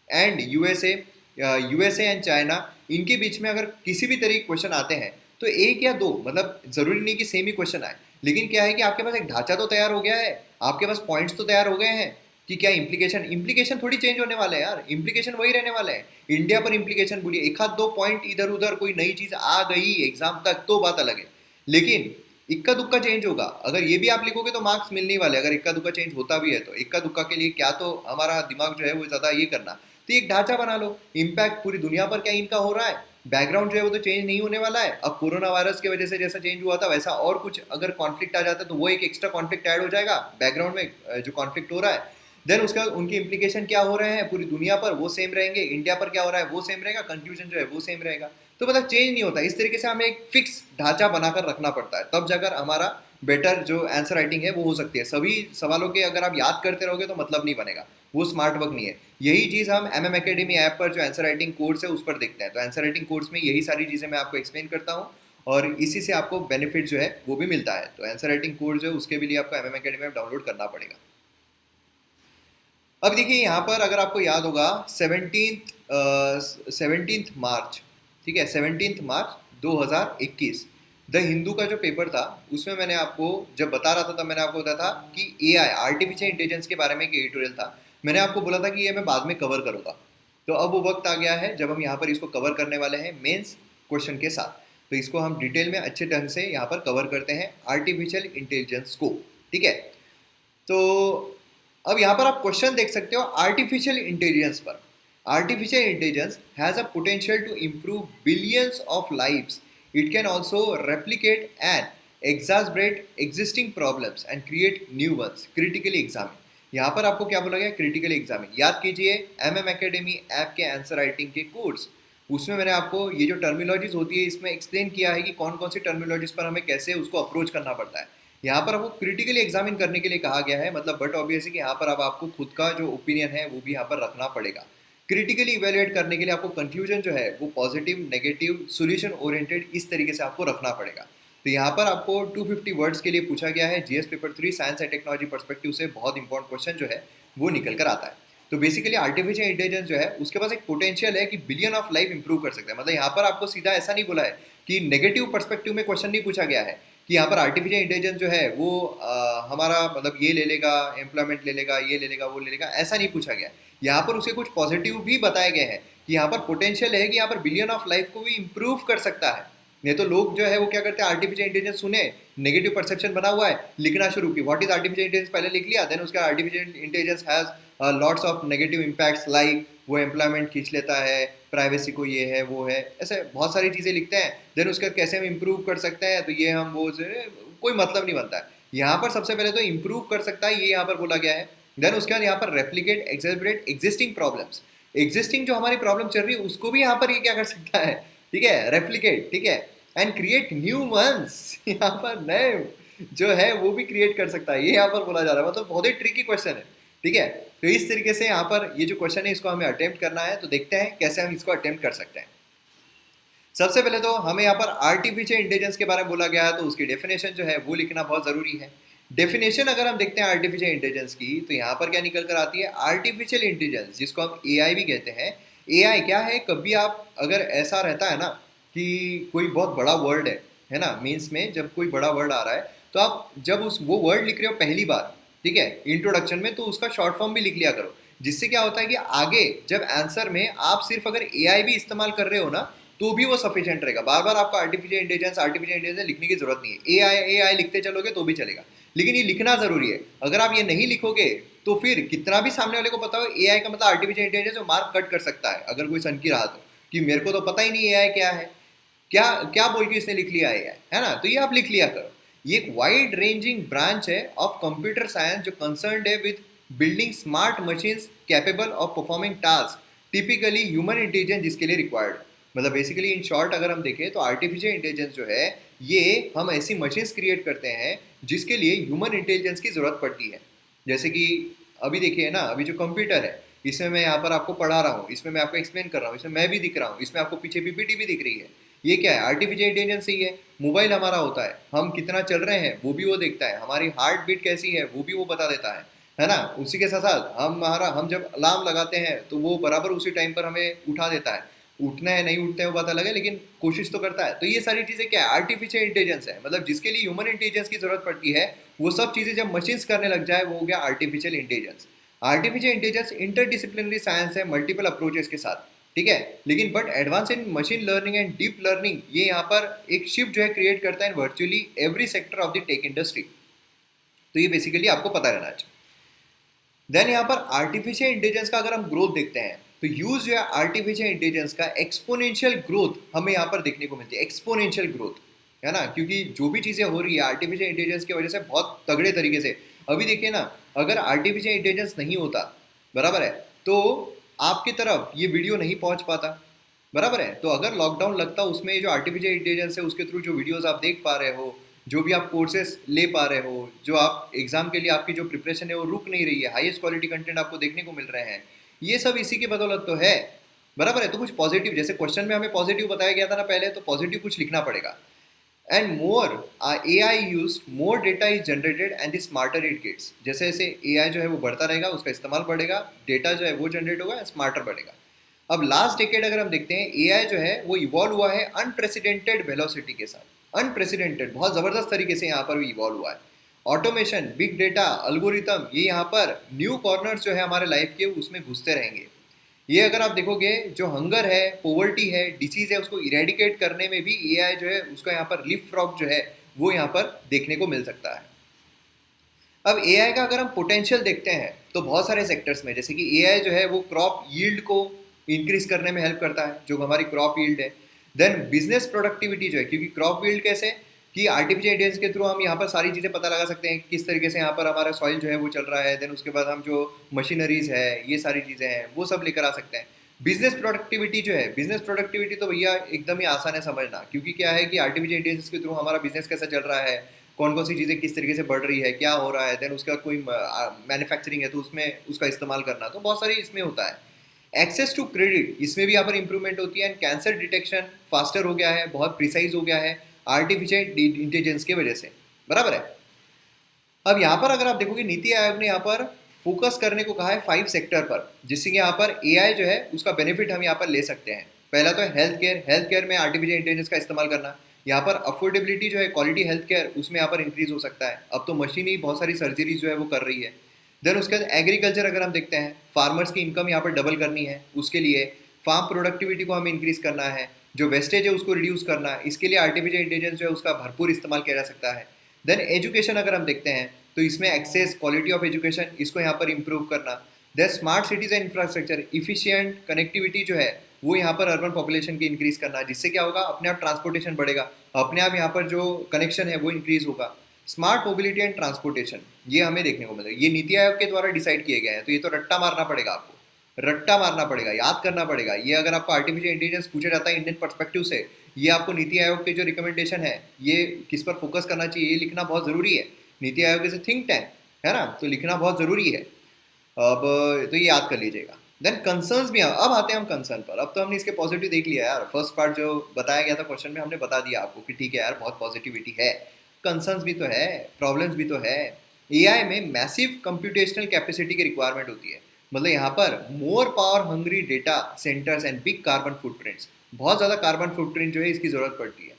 and USA and China इनके बीच में अगर किसी भी तरीके क्वेश्चन आते हैं तो एक या दो, मतलब जरूरी नहीं कि सेम ही क्वेश्चन आए, लेकिन क्या है कि आपके पास एक ढांचा तो तैयार हो गया है, आपके पास पॉइंट्स तो तैयार हो गए हैं कि क्या इम्प्लीकेशन थोड़ी चेंज होने वाले हैं यार, इम्प्लीकेशन वही रहने वाले हैं। इंडिया पर इम्प्लीकेशन बोलिए, एक आध दो पॉइंट इधर उधर कोई नई चीज आ गई एग्जाम तक तो बात अलग है, लेकिन इक्का दुक्का चेंज होगा। अगर ये भी आप लिखोगे तो मार्क्स मिलने ही वाले, अगर इक्का दुक्का चेंज होता भी है तो। इक्का दुक्का के लिए क्या तो हमारा दिमाग जो है वो ज्यादा ये करना, तो एक ढांचा बना लो, इम्पैक्ट पूरी दुनिया पर क्या इनका हो रहा है, बैकग्राउंड जो है वो तो चेंज नहीं होने वाला है। अब कोरोना वायरस की वजह से जैसा चेंज हुआ था वैसा और कुछ अगर कॉन्फ्लिक्ट आ जाता है तो वो एक एक्स्ट्रा कॉन्फ्लिक्ट ऐड हो जाएगा बैकग्राउंड में जो कॉन्फ्लिक्ट हो रहा है। देन उसके बाद उनके इंप्लीकेशन क्या हो रहे हैं पूरी दुनिया पर वो सेम रहेंगे, इंडिया पर क्या हो रहा है वो सेम रहेगा, कंक्लूजन जो है वो सेम रहेगा। तो मतलब चेंज नहीं होता। इस तरीके से हमें एक फिक्स ढांचा बनाकर रखना पड़ता है, तब जाकर हमारा बेटर जो आंसर राइटिंग है वो हो सकती है। सभी सवालों के अगर आप याद करते रहोगे तो मतलब नहीं बनेगा, वो स्मार्ट वर्क नहीं है। यही चीज़ हम एमएम एकेडमी ऐप पर जो आंसर राइटिंग कोर्स है उस पर देखते हैं। तो आंसर राइटिंग कोर्स में यही सारी चीज़ें मैं आपको एक्सप्लेन करता हूँ और इसी से आपको बेनिफिट जो है वो भी मिलता है। तो आंसर राइटिंग कोर्स जो है उसके भी लिए आपको एमएम एकेडमी ऐप डाउनलोड करना पड़ेगा। अब देखिए यहाँ पर अगर आपको याद होगा 17 मार्च, ठीक है, 17 मार्च 2021 द हिंदू का जो पेपर था उसमें मैंने आपको जब बता रहा था तब मैंने आपको बताया था कि एआई आर्टिफिशियल इंटेलिजेंस के बारे में एक एडिटोरियल था। मैंने आपको बोला था कि ये मैं बाद में कवर करूँगा। तो अब वो वक्त आ गया है जब हम यहाँ पर इसको कवर करने वाले हैं मेंस क्वेश्चन के साथ। तो इसको हम डिटेल में अच्छे ढंग से यहाँ पर कवर करते हैं आर्टिफिशियल इंटेलिजेंस को, ठीक है। तो अब यहाँ पर आप क्वेश्चन देख सकते हो आर्टिफिशियल इंटेलिजेंस पर। Artificial intelligence has a potential to improve billions of lives. It can also replicate and exacerbate existing problems and create new ones critically examine. यहाँ पर आपको क्या बोला गया? Critically examine. याद कीजिए एमएम एकेडमी ऐप के आंसर राइटिंग के कोर्स, उसमें मैंने आपको ये जो टर्मिनोलॉजीज होती है इसमें एक्सप्लेन किया है कि कौन कौन सी टर्मिनोलॉजीज पर हमें कैसे उसको अप्रोच करना पड़ता है। यहाँ पर आपको क्रिटिकली एग्जामिन करने के लिए कहा गया है, मतलब बट ऑब्वियसली कि यहाँ पर अब आपको खुद का जो ओपिनियन है वो भी यहाँ पर रखना पड़ेगा। क्रिटिकली इवेल्युएट करने के लिए आपको कंक्लूजन जो है वो पॉजिटिव, नेगेटिव, सोल्यूशन ओरिएंटेड इस तरीके से आपको रखना पड़ेगा। तो यहाँ पर आपको 250 वर्ड्स के लिए पूछा गया है। GS paper 3 science and technology perspective से बहुत इंपॉर्टेंट क्वेश्चन जो है वो निकल कर आता है। तो बेसिकली आर्टिफिशियल इंटेलिजेंस जो है उसके पास एक पोटेंशियल है कि बिलियन ऑफ लाइफ इंप्रूव कर सकता है। मतलब यहाँ पर आपको सीधा ऐसा नहीं बोला है कि नेगेटिव पर्सपेक्टिव में क्वेश्चन नहीं पूछा गया है कि यहाँ पर आर्टिफिशियल इंटेलिजेंस जो है वो हमारा मतलब ये ले लेगा, एम्प्लॉयमेंट ले लेगा, ये ले लेगा, वो ले लेगा, ऐसा नहीं पूछा गया। यहाँ पर उसके कुछ पॉजिटिव भी बताए गए हैं कि यहाँ पर पोटेंशियल है कि यहाँ पर बिलियन ऑफ लाइफ को भी इम्प्रूव कर सकता है। नहीं तो लोग जो है वो क्या करते हैं, आर्टिफिशियल इंटेलिजेंस सुने, नेगेटिव परसेप्शन बना हुआ है, लिखना शुरू की व्हाट इज आर्टिफिशियल इंटेलिजेंस पहले लिख लिया, देन उसका artificial intelligence has lots of negative impacts like वो एम्प्लॉयमेंट खींच लेता है, प्राइवेसी को ये है वो है, ऐसे बहुत सारी चीज़ें लिखते हैं। देन उसका कैसे हम इम्प्रूव कर सकते हैं, तो ये हम वो कोई मतलब नहीं बनता है। यहाँ पर सबसे पहले तो इम्प्रूव कर सकता है ये यहाँ पर बोला गया है। देन उसके बाद यहाँ पर replicate accelerate existing problems, existing जो हमारी प्रॉब्लम चल रही है उसको भी यहाँ पर ये क्या कर सकता है, ठीक है, रेप्लिकेट, ठीक है, एंड क्रिएट न्यू वंस, यहाँ पर नए जो है वो भी क्रिएट कर सकता है, ये यहाँ पर बोला जा रहा है। मतलब बहुत ही ट्रिकी क्वेश्चन है, ठीक है। तो इस तरीके से यहाँ पर ये जो क्वेश्चन है इसको हमें अटेम्प्ट करना है। तो देखते हैं कैसे हम इसको अटेम्प्ट कर सकते हैं। सबसे पहले तो हमें यहाँ पर आर्टिफिशियल इंटेलिजेंस के बारे में बोला गया है तो उसकी डेफिनेशन जो है वो लिखना बहुत ज़रूरी है। डेफिनेशन अगर हम देखते हैं आर्टिफिशियल इंटेलिजेंस की, तो यहाँ पर क्या निकल कर आती है, आर्टिफिशियल इंटेलिजेंस जिसको हम एआई भी कहते हैं। एआई क्या है, कभी आप अगर ऐसा रहता है ना कि कोई बहुत बड़ा वर्ड है ना, मीन्स में जब कोई बड़ा वर्ड आ रहा है, तो आप जब उस वो वर्ड लिख रहे हो पहली बार, ठीक है, इंट्रोडक्शन में, तो उसका शॉर्ट फॉर्म भी लिख लिया करो। जिससे क्या होता है कि आगे जब आंसर में आप सिर्फ अगर एआई भी इस्तेमाल कर रहे हो ना, तो भी वो सफिशिएंट रहेगा। बार बार आपको आर्टिफिशियल इंटेलिजेंस लिखने की जरूरत नहीं है, एआई एआई लिखते चलोगे तो भी चलेगा। लेकिन ये लिखना जरूरी है। अगर आप ये नहीं लिखोगे तो फिर कितना भी सामने वाले को पता हो एआई का मतलब आर्टिफिशियल इंटेलिजेंस, मार्क कट कर सकता है अगर कोई सन की रहा तो, कि मेरे को तो पता ही नहीं एआई क्या है, क्या क्या बोल के इसने लिख लिया है ना। तो ये आप लिख लिया करो। ये एक वाइड रेंजिंग ब्रांच है ऑफ कंप्यूटर साइंस जो कंसर्न है with building smart machines capable of performing task typically human intelligence जिसके लिए रिक्वायर्ड। मतलब बेसिकली इन शॉर्ट अगर हम देखें तो आर्टिफिशियल इंटेलिजेंस जो है, ये हम ऐसी मशीन्स क्रिएट करते हैं जिसके लिए ह्यूमन इंटेलिजेंस की जरूरत पड़ती है। जैसे कि अभी देखिए ना, अभी जो कंप्यूटर है, इसमें मैं यहाँ पर आपको पढ़ा रहा हूँ, इसमें मैं आपको एक्सप्लेन कर रहा हूँ, इसमें मैं भी दिख रहा हूँ, इसमें आपको पीछे पीपीटी भी दिख रही है। ये क्या है, आर्टिफिशियल इंटेलिजेंस ही है। मोबाइल हमारा होता है, हम कितना चल रहे हैं वो भी वो देखता है, हमारी हार्ट बीट कैसी है वो भी वो बता देता है ना। उसी के साथ साथ हम जब अलार्म लगाते हैं तो वो बराबर उसी टाइम पर हमें उठा देता है। उठना है नहीं उठते हैं वो बात अलग है, लेकिन कोशिश तो करता है। तो ये सारी चीज़ें क्या है, आर्टिफिशियल इंटेलिजेंस है। मतलब जिसके लिए ह्यूमन इंटेलिजेंस की जरूरत पड़ती है, वो सब चीज़ें जब मशीन्स करने लग जाए वो हो गया artificial intelligence. Artificial intelligence interdisciplinary science है मल्टीपल अप्रोचेस के साथ, ठीक है। लेकिन but advance in machine learning and deep learning ये यहाँ पर एक शिफ्ट जो है क्रिएट करता है virtually every sector of the tech industry. तो ये बेसिकली आपको पता रहना चाहिए। देन यहाँ पर आर्टिफिशियल इंटेलिजेंस का अगर हम ग्रोथ देखते हैं, तो यूज जो है आर्टिफिशियल इंटेलिजेंस का एक्सपोनेंशियल ग्रोथ हमें यहाँ पर देखने को मिलती है। एक्सपोनेंशियल ग्रोथ है ना, क्योंकि जो भी चीज़ें हो रही है आर्टिफिशियल इंटेलिजेंस की वजह से बहुत तगड़े तरीके से। अभी देखिए ना, अगर आर्टिफिशियल इंटेलिजेंस नहीं होता, बराबर है, तो आपकी तरफ ये वीडियो नहीं पहुंच पाता, बराबर है। तो अगर लॉकडाउन लगता, उसमें जो आर्टिफिशियल इंटेलिजेंस है उसके थ्रू जो वीडियोस आप देख पा रहे हो, जो भी आप कोर्सेस ले पा रहे हो, जो आप एग्जाम के लिए आपकी जो प्रिपरेशन है वो रुक नहीं रही है, हाईएस्ट क्वालिटी कंटेंट आपको देखने को मिल रहे हैं, ये सब इसी की बदौलत तो है, बराबर है। तो कुछ पॉजिटिव, जैसे क्वेश्चन में हमें पॉजिटिव बताया गया था ना पहले, तो पॉजिटिव कुछ लिखना पड़ेगा। And more AI use more data is generated and the smarter it gets. जैसे जैसे AI जो है वो बढ़ता रहेगा, उसका इस्तेमाल बढ़ेगा, डेटा जो है वो जनरेट होगा, स्मार्टर बढ़ेगा। अब लास्ट डेकेड अगर हम देखते हैं, AI जो है वो इवॉल्व हुआ है अनप्रेसिडेंटेड वेलोसिटी के साथ। अनप्रेसिडेंटेड, बहुत ज़बरदस्त तरीके से यहाँ पर भी इवॉल्व हुआ है। ऑटोमेशन, बिग डेटा, अल्गोरिथम, ये यहाँ पर न्यू कॉर्नर्स जो है हमारे लाइफ के उसमें घुसते रहेंगे। ये अगर आप देखोगे, जो हंगर है, पोवर्टी है, डिसीज है, उसको इरेडिकेट करने में भी AI जो है उसका यहाँ पर लिप फ्रॉग जो है वो यहाँ पर देखने को मिल सकता है। अब AI का अगर हम पोटेंशियल देखते हैं तो बहुत सारे सेक्टर्स में, जैसे कि AI जो है वो क्रॉप यील्ड को इंक्रीज करने में हेल्प करता है, जो हमारी क्रॉप यील्ड है। देन बिजनेस प्रोडक्टिविटी जो है, क्योंकि क्रॉप यील्ड कैसे, कि आर्टिफिशियल इंटेलिजेंस के थ्रू हम यहाँ पर सारी चीज़ें पता लगा सकते हैं किस तरीके से यहाँ पर हमारा सॉइल जो है वो चल रहा है। देन उसके बाद हम जो मशीनरीज है, ये सारी चीज़ें हैं, वो सब लेकर आ सकते हैं। बिजनेस प्रोडक्टिविटी जो है, बिजनेस प्रोडक्टिविटी तो भैया एकदम ही आसान है समझना, क्योंकि क्या है कि आर्टिफिशियल इंटेलिजेंस के थ्रू हमारा बिजनेस कैसा चल रहा है, कौन कौन सी चीज़ें किस तरीके से बढ़ रही है, क्या हो रहा है। देन उसके बाद कोई मैन्युफैक्चरिंग है तो उसमें उसका इस्तेमाल करना, तो बहुत सारी इसमें होता है। एक्सेस टू क्रेडिट, इसमें भी यहाँ पर इंप्रूवमेंट होती है। एंड कैंसर डिटेक्शन फास्टर हो गया है, बहुत प्रिसाइज हो गया है आर्टिफिशियल इंटेलिजेंस की वजह से, बराबर है। अब यहाँ पर अगर आप देखोगे, नीति आयोग ने यहाँ पर फोकस करने को कहा है 5 सेक्टर पर, जिससे कि यहाँ पर AI जो है उसका बेनिफिट हम यहाँ पर ले सकते हैं। पहला तो है हेल्थ केयर, हेल्थ केयर में आर्टिफिशियल इंटेलिजेंस का इस्तेमाल करना। यहाँ पर अफोर्डेबिलिटी जो है, क्वालिटी हेल्थ केयर, उसमें यहाँ पर इंक्रीज हो सकता है। अब तो मशीन ही बहुत सारी सर्जरीज जो है वो कर रही है। देन उसके बाद एग्रीकल्चर अगर हम देखते हैं, फार्मर्स की इनकम यहाँ पर डबल करनी है, उसके लिए फार्म प्रोडक्टिविटी को हमें इंक्रीज करना है, जो वेस्टेज है उसको रिड्यूस करना है, इसके लिए आर्टिफिशियल इंटेलिजेंस जो है उसका भरपूर इस्तेमाल किया जा सकता है। देन एजुकेशन अगर हम देखते हैं, तो इसमें एक्सेस, क्वालिटी ऑफ एजुकेशन, इसको यहाँ पर इंप्रूव करना। Then smart cities and infrastructure, efficient connectivity जो है वो यहाँ पर अर्बन पॉपुलेशन की इंक्रीज करना, जिससे क्या होगा, अपने आप ट्रांसपोर्टेशन बढ़ेगा, अपने आप यहाँ पर जो कनेक्शन है वो इंक्रीज होगा। स्मार्ट मोबिलिटी एंड ट्रांसपोर्टेशन, ये हमें देखने को मिलेगा। ये नीति आयोग के द्वारा डिसाइड किए गए हैं, तो ये तो रट्टा मारना पड़ेगा आपको, रट्टा मारना पड़ेगा, याद करना पड़ेगा। ये अगर आपको आर्टिफिशियल इंटेलिजेंस पूछा जाता है इंडियन पर्सपेक्टिव से, ये आपको नीति आयोग के जो रिकमेंडेशन है, ये किस पर फोकस करना चाहिए, ये लिखना बहुत ज़रूरी है। नीति आयोग जैसे थिंक टैंक है ना, तो लिखना बहुत ज़रूरी है। अब तो ये याद कर लीजिएगा। देन कंसर्न्स भी, अब आते हैं हम कंसर्न पर। अब तो हमने इसके पॉजिटिव देख लिया यार, फर्स्ट पार्ट जो बताया गया था क्वेश्चन में हमने बता दिया आपको कि ठीक है यार बहुत पॉजिटिविटी है। कंसर्न्स भी तो है, प्रॉब्लम्स भी तो है। एआई में मैसिव कंप्यूटेशनल कैपेसिटी की रिक्वायरमेंट होती है, मतलब यहाँ पर more power hungry data centres and big carbon footprints, बहुत ज़्यादा कार्बन फुटप्रिंट जो है इसकी ज़रूरत पड़ती है।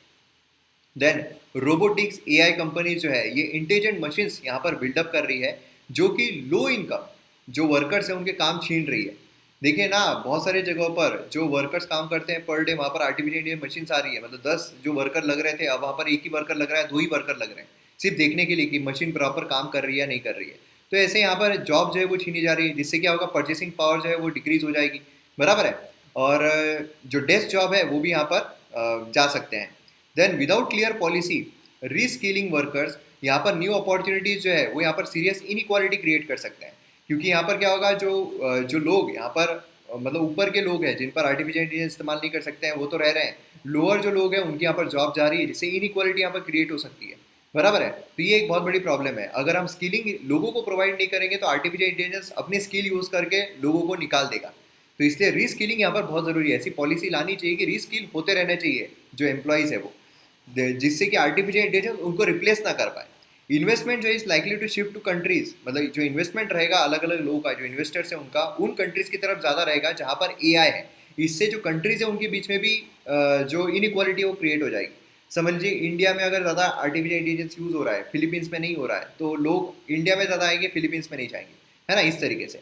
देन रोबोटिक्स एआई कंपनी जो है ये इंटेलिजेंट मशीन्स यहाँ पर बिल्डअप कर रही है, जो कि लो इनकम जो वर्कर्स हैं उनके काम छीन रही है। देखिए ना, बहुत सारी जगहों पर जो वर्कर्स काम करते हैं पर डे, वहाँ पर आर्टिफिशियल इंटेलिजेंस मशीन्स आ रही है, मतलब 10 जो वर्कर लग रहे थे अब वहाँ पर एक ही वर्कर लग रहा है, 2 ही वर्कर लग रहे हैं, सिर्फ देखने के लिए कि मशीन प्रॉपर काम कर रही है या नहीं कर रही है। तो ऐसे यहाँ पर जॉब जो है वो छीनी जा रही है, जिससे क्या होगा, परचेसिंग पावर जो है वो डिक्रीज हो जाएगी, बराबर है। और जो डेस्क जॉब है वो भी यहाँ पर जा सकते हैं। Then without clear policy reskilling workers, यहाँ पर न्यू अपॉर्चुनिटीज जो है वो यहाँ पर सीरियस इनइक्वालिटी क्रिएट कर सकते हैं। क्योंकि यहाँ पर क्या होगा, जो लोग यहाँ पर मतलब ऊपर के लोग हैं जिन पर आर्टिफिशियल इंटेलिजेंस इस्तेमाल नहीं कर सकते हैं वो तो रह रहे हैं, लोअर जो लोग हैं उनकी यहाँ पर जॉब जा रही है, जिससे इनइक्वालिटी यहाँ पर क्रिएट हो सकती है, बराबर है। तो ये एक बहुत बड़ी प्रॉब्लम है। अगर हम स्किलिंग लोगों को प्रोवाइड नहीं करेंगे तो आर्टिफिशियल इंटेलिजेंस अपनी स्किल यूज़ करके लोगों को निकाल देगा। तो इसलिए रीस्किलिंग यहाँ पर बहुत ज़रूरी है। ऐसी पॉलिसी लानी चाहिए कि रीस्किल होते रहने चाहिए जो एम्प्लॉयज़ है वो, जिससे कि आर्टिफिशियल इंटेलिजेंस उनको रिप्लेस ना कर पाए। इन्वेस्टमेंट जो is likely to shift to countries, मतलब जो इन्वेस्टमेंट रहेगा अलग अलग लोगों का, जो इन्वेस्टर्स है उनका उन कंट्रीज की तरफ ज़्यादा रहेगा जहाँ पर एआई है। इससे जो कंट्रीज है उनके बीच में भी जो इनइक्वालिटी वो क्रिएट हो जाएगी। समझ लीजिए इंडिया में अगर ज़्यादा आर्टिफिशियल इंटेलिजेंस यूज़ हो रहा है, फिलीपींस में नहीं हो रहा है, तो लोग इंडिया में ज़्यादा आएंगे, फिलीपींस में नहीं जाएंगे, है ना। इस तरीके से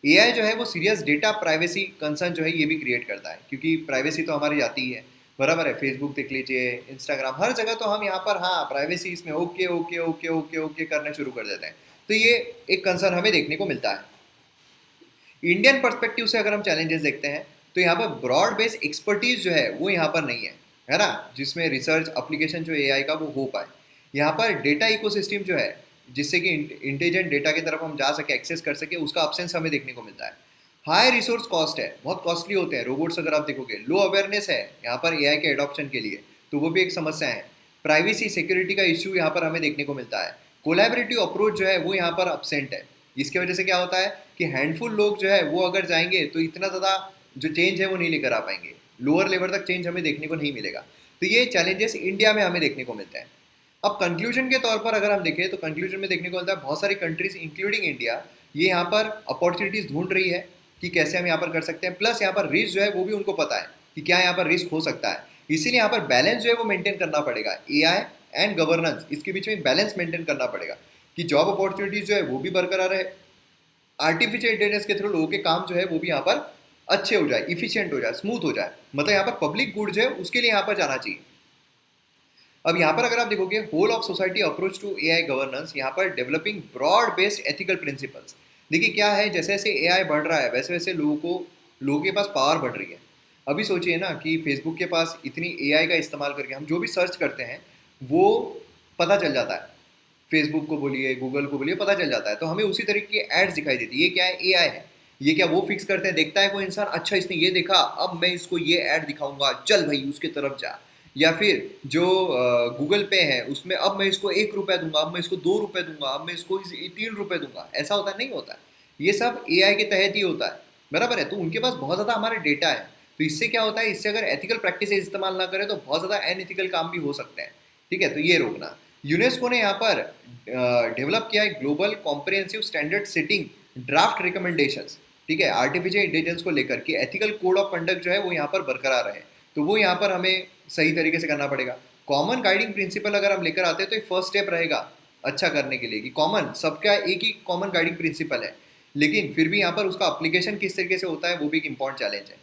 एआई जो है वो सीरियस डेटा प्राइवेसी कंसर्न जो है ये भी क्रिएट करता है, क्योंकि प्राइवेसी तो हमारी जाती ही है, बराबर है। फेसबुक देख लीजिए, इंस्टाग्राम, हर जगह तो हम यहाँ पर हाँ प्राइवेसी इसमें okay okay okay okay okay करना शुरू कर देते हैं। तो ये एक कंसर्न हमें देखने को मिलता है। इंडियन पर्सपेक्टिव से अगर हम चैलेंजेस देखते हैं तो यहाँ पर ब्रॉड बेस एक्सपर्टीज जो है वो यहाँ पर नहीं है ना, जिसमें रिसर्च एप्लीकेशन जो एआई का वो हो पाए। यहाँ पर डेटा इकोसिस्टम जो है जिससे कि इंटेलिजेंट डेटा की तरफ हम जा सके, एक्सेस कर सके, उसका अब्सेंस हमें देखने को मिलता है। हाई रिसोर्स कॉस्ट है, बहुत कॉस्टली होते हैं रोबोट्स, अगर आप देखोगे। लो अवेयरनेस है यहाँ पर एआई के एडॉप्शन के लिए, तो वो भी एक समस्या है। प्राइवेसी सिक्योरिटी का इश्यू यहाँ पर हमें देखने को मिलता है। कोलैबोरेटिव अप्रोच जो है वो यहाँ पर अब्सेंट है। इसकी वजह से क्या होता है कि हैंडफुल लोग जो है वो अगर जाएंगे तो इतना ज़्यादा जो चेंज है वो नहीं लेकर आ पाएंगे, लोअर लेवल तक चेंज हमें देखने को नहीं मिलेगा। तो ये चैलेंजेस इंडिया में हमें देखने को मिलते हैं। अब कंक्लूजन के तौर पर अगर हम देखें तो कंक्लूजन में देखने को मिलता है बहुत सारी कंट्रीज इंक्लूडिंग इंडिया ये यहाँ पर अपॉर्चुनिटीज ढूंढ रही है कि कैसे हम यहाँ पर कर सकते हैं। प्लस यहाँ पर रिस्क जो है वो भी उनको पता है कि क्या यहाँ पर रिस्क हो सकता है, इसीलिए यहाँ पर बैलेंस जो है वो मेंटेन करना पड़ेगा। एआई एंड गवर्नेंस, इसके बीच में बैलेंस मेंटेन करना पड़ेगा कि जॉब अपॉर्चुनिटीज जो है वो भी बरकरार रहे, आर्टिफिशियल इंटेलिजेंस के थ्रू लोगों के काम जो है वो भी यहाँ पर अच्छे हो जाए, इफिशियंट हो जाए, स्मूथ हो जाए, मतलब यहाँ पर पब्लिक गुड जो है उसके लिए यहाँ पर जाना चाहिए। अब यहाँ पर अगर आप देखोगे whole of society approach to AI governance, यहाँ पर developing broad based ethical principles. देखिए क्या है, जैसे जैसे एआई बढ़ रहा है वैसे वैसे लोगों के पास पावर बढ़ रही है। अभी सोचिए ना कि फेसबुक के पास इतनी एआई का इस्तेमाल करके हम जो भी सर्च करते हैं वो पता चल जाता है। फेसबुक को बोलिए, गूगल को बोलिए, पता चल जाता है। तो हमें उसी तरीके की एड्स दिखाई देती है। ये क्या है, एआई है। ये क्या वो फिक्स करते हैं, देखता है कोई इंसान, अच्छा इसने ये देखा, अब मैं इसको ये ऐड दिखाऊंगा, चल भाई उसके तरफ जा। या फिर जो गूगल पे है उसमें अब मैं इसको 1 रुपया दूंगा, अब मैं इसको 2 रुपये दूंगा, अब मैं इसको 3 रुपये दूंगा। ऐसा होता नहीं होता है, ये सब एआई के तहत ही होता है, बराबर है। तो उनके पास बहुत ज़्यादा हमारा डेटा है। तो इससे क्या होता है, इससे अगर एथिकल प्रैक्टिस इस्तेमाल ना करें तो बहुत ज़्यादा अनएथिकल काम भी हो सकते हैं। ठीक है, तो ये रोकना। यूनेस्को ने यहाँ पर डेवलप किया है global comprehensive standard setting draft recommendations, ठीक है, आर्टिफिशियल इंटेलिजेंस को लेकर कि एथिकल कोड ऑफ कंडक्ट जो है वो यहाँ पर बरकरार रहे। तो वो यहाँ पर हमें सही तरीके से करना पड़ेगा। कॉमन गाइडिंग प्रिंसिपल अगर हम लेकर आते हैं तो एक फर्स्ट स्टेप रहेगा अच्छा करने के लिए कि कॉमन, सबका एक ही कॉमन गाइडिंग प्रिंसिपल है, लेकिन फिर भी यहाँ पर उसका अप्लीकेशन किस तरीके से होता है वो भी एक इंपॉर्टेंट चैलेंज है।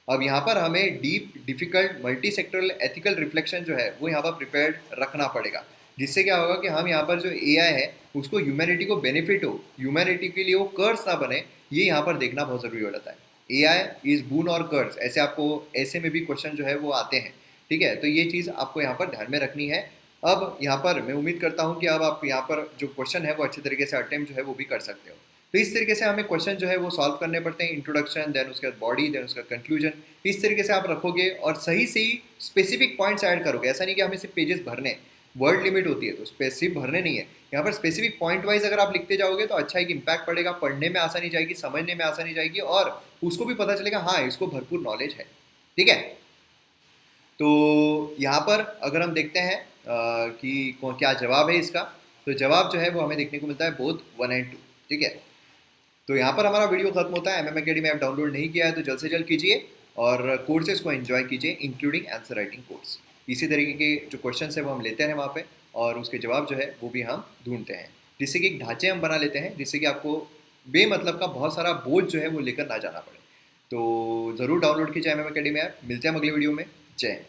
अब यहाँ पर हमें deep, difficult, multi sectoral ethical reflection जो है वो यहाँ पर प्रिपेयर्ड रखना पड़ेगा, जिससे क्या होगा कि हम यहाँ पर जो एआई है उसको ह्यूमैनिटी को बेनिफिट हो, ह्यूमैनिटी के लिए वो कर्स ना बने, ये यहाँ पर देखना बहुत ज़रूरी हो जाता है। एआई इज बून और कर्स, ऐसे आपको ऐसे में भी क्वेश्चन जो है वो आते हैं। ठीक है, तो ये चीज़ आपको यहाँ पर ध्यान में रखनी है। अब यहाँ पर मैं उम्मीद करता हूँ कि अब आप यहाँ पर जो क्वेश्चन है वो अच्छे तरीके से अटेम्प्ट जो है वो भी कर सकते हो। तो इस तरीके से हमें क्वेश्चन जो है वो सॉल्व करने पड़ते हैं, इंट्रोडक्शन, देन उसके बाद बॉडी, देन उसका कंक्लूजन। इस तरीके से आप रखोगे और सही सही स्पेसिफिक पॉइंट्स ऐड करोगे। ऐसा नहीं कि हमें सिर्फ पेजेस भरने, वर्ड लिमिट होती है तो स्पेसिफिक भरने नहीं है, यहाँ पर स्पेसिफिक पॉइंट वाइज अगर आप लिखते जाओगे तो अच्छा एक इम्पैक्ट पड़ेगा, पढ़ने में आसानी जाएगी, समझने में आसानी जाएगी और उसको भी पता चलेगा हाँ इसको भरपूर नॉलेज है। ठीक है, तो यहाँ पर अगर हम देखते हैं कि क्या जवाब है इसका। तो जवाब जो है वो हमें देखने को मिलता है बोथ 1 और 2। ठीक है, तो यहाँ पर हमारा वीडियो खत्म होता है। MM Academy ऐप डाउनलोड नहीं किया है तो जल्द से जल्द कीजिए और कोर्सेज को एंजॉय कीजिए, इंक्लूडिंग आंसर राइटिंग कोर्स। इसी तरीके के जो क्वेश्चन है वो हम लेते हैं वहाँ पे, और उसके जवाब जो है वो भी हम ढूंढते हैं, जिससे कि एक ढांचे हम बना लेते हैं, जिससे कि आपको बेमतलब का बहुत सारा बोझ जो है वो लेकर ना जाना पड़े। तो ज़रूर डाउनलोड कीजिए MM Academy ऐप। मिलते हैं हम अगले वीडियो में। जय हिंद।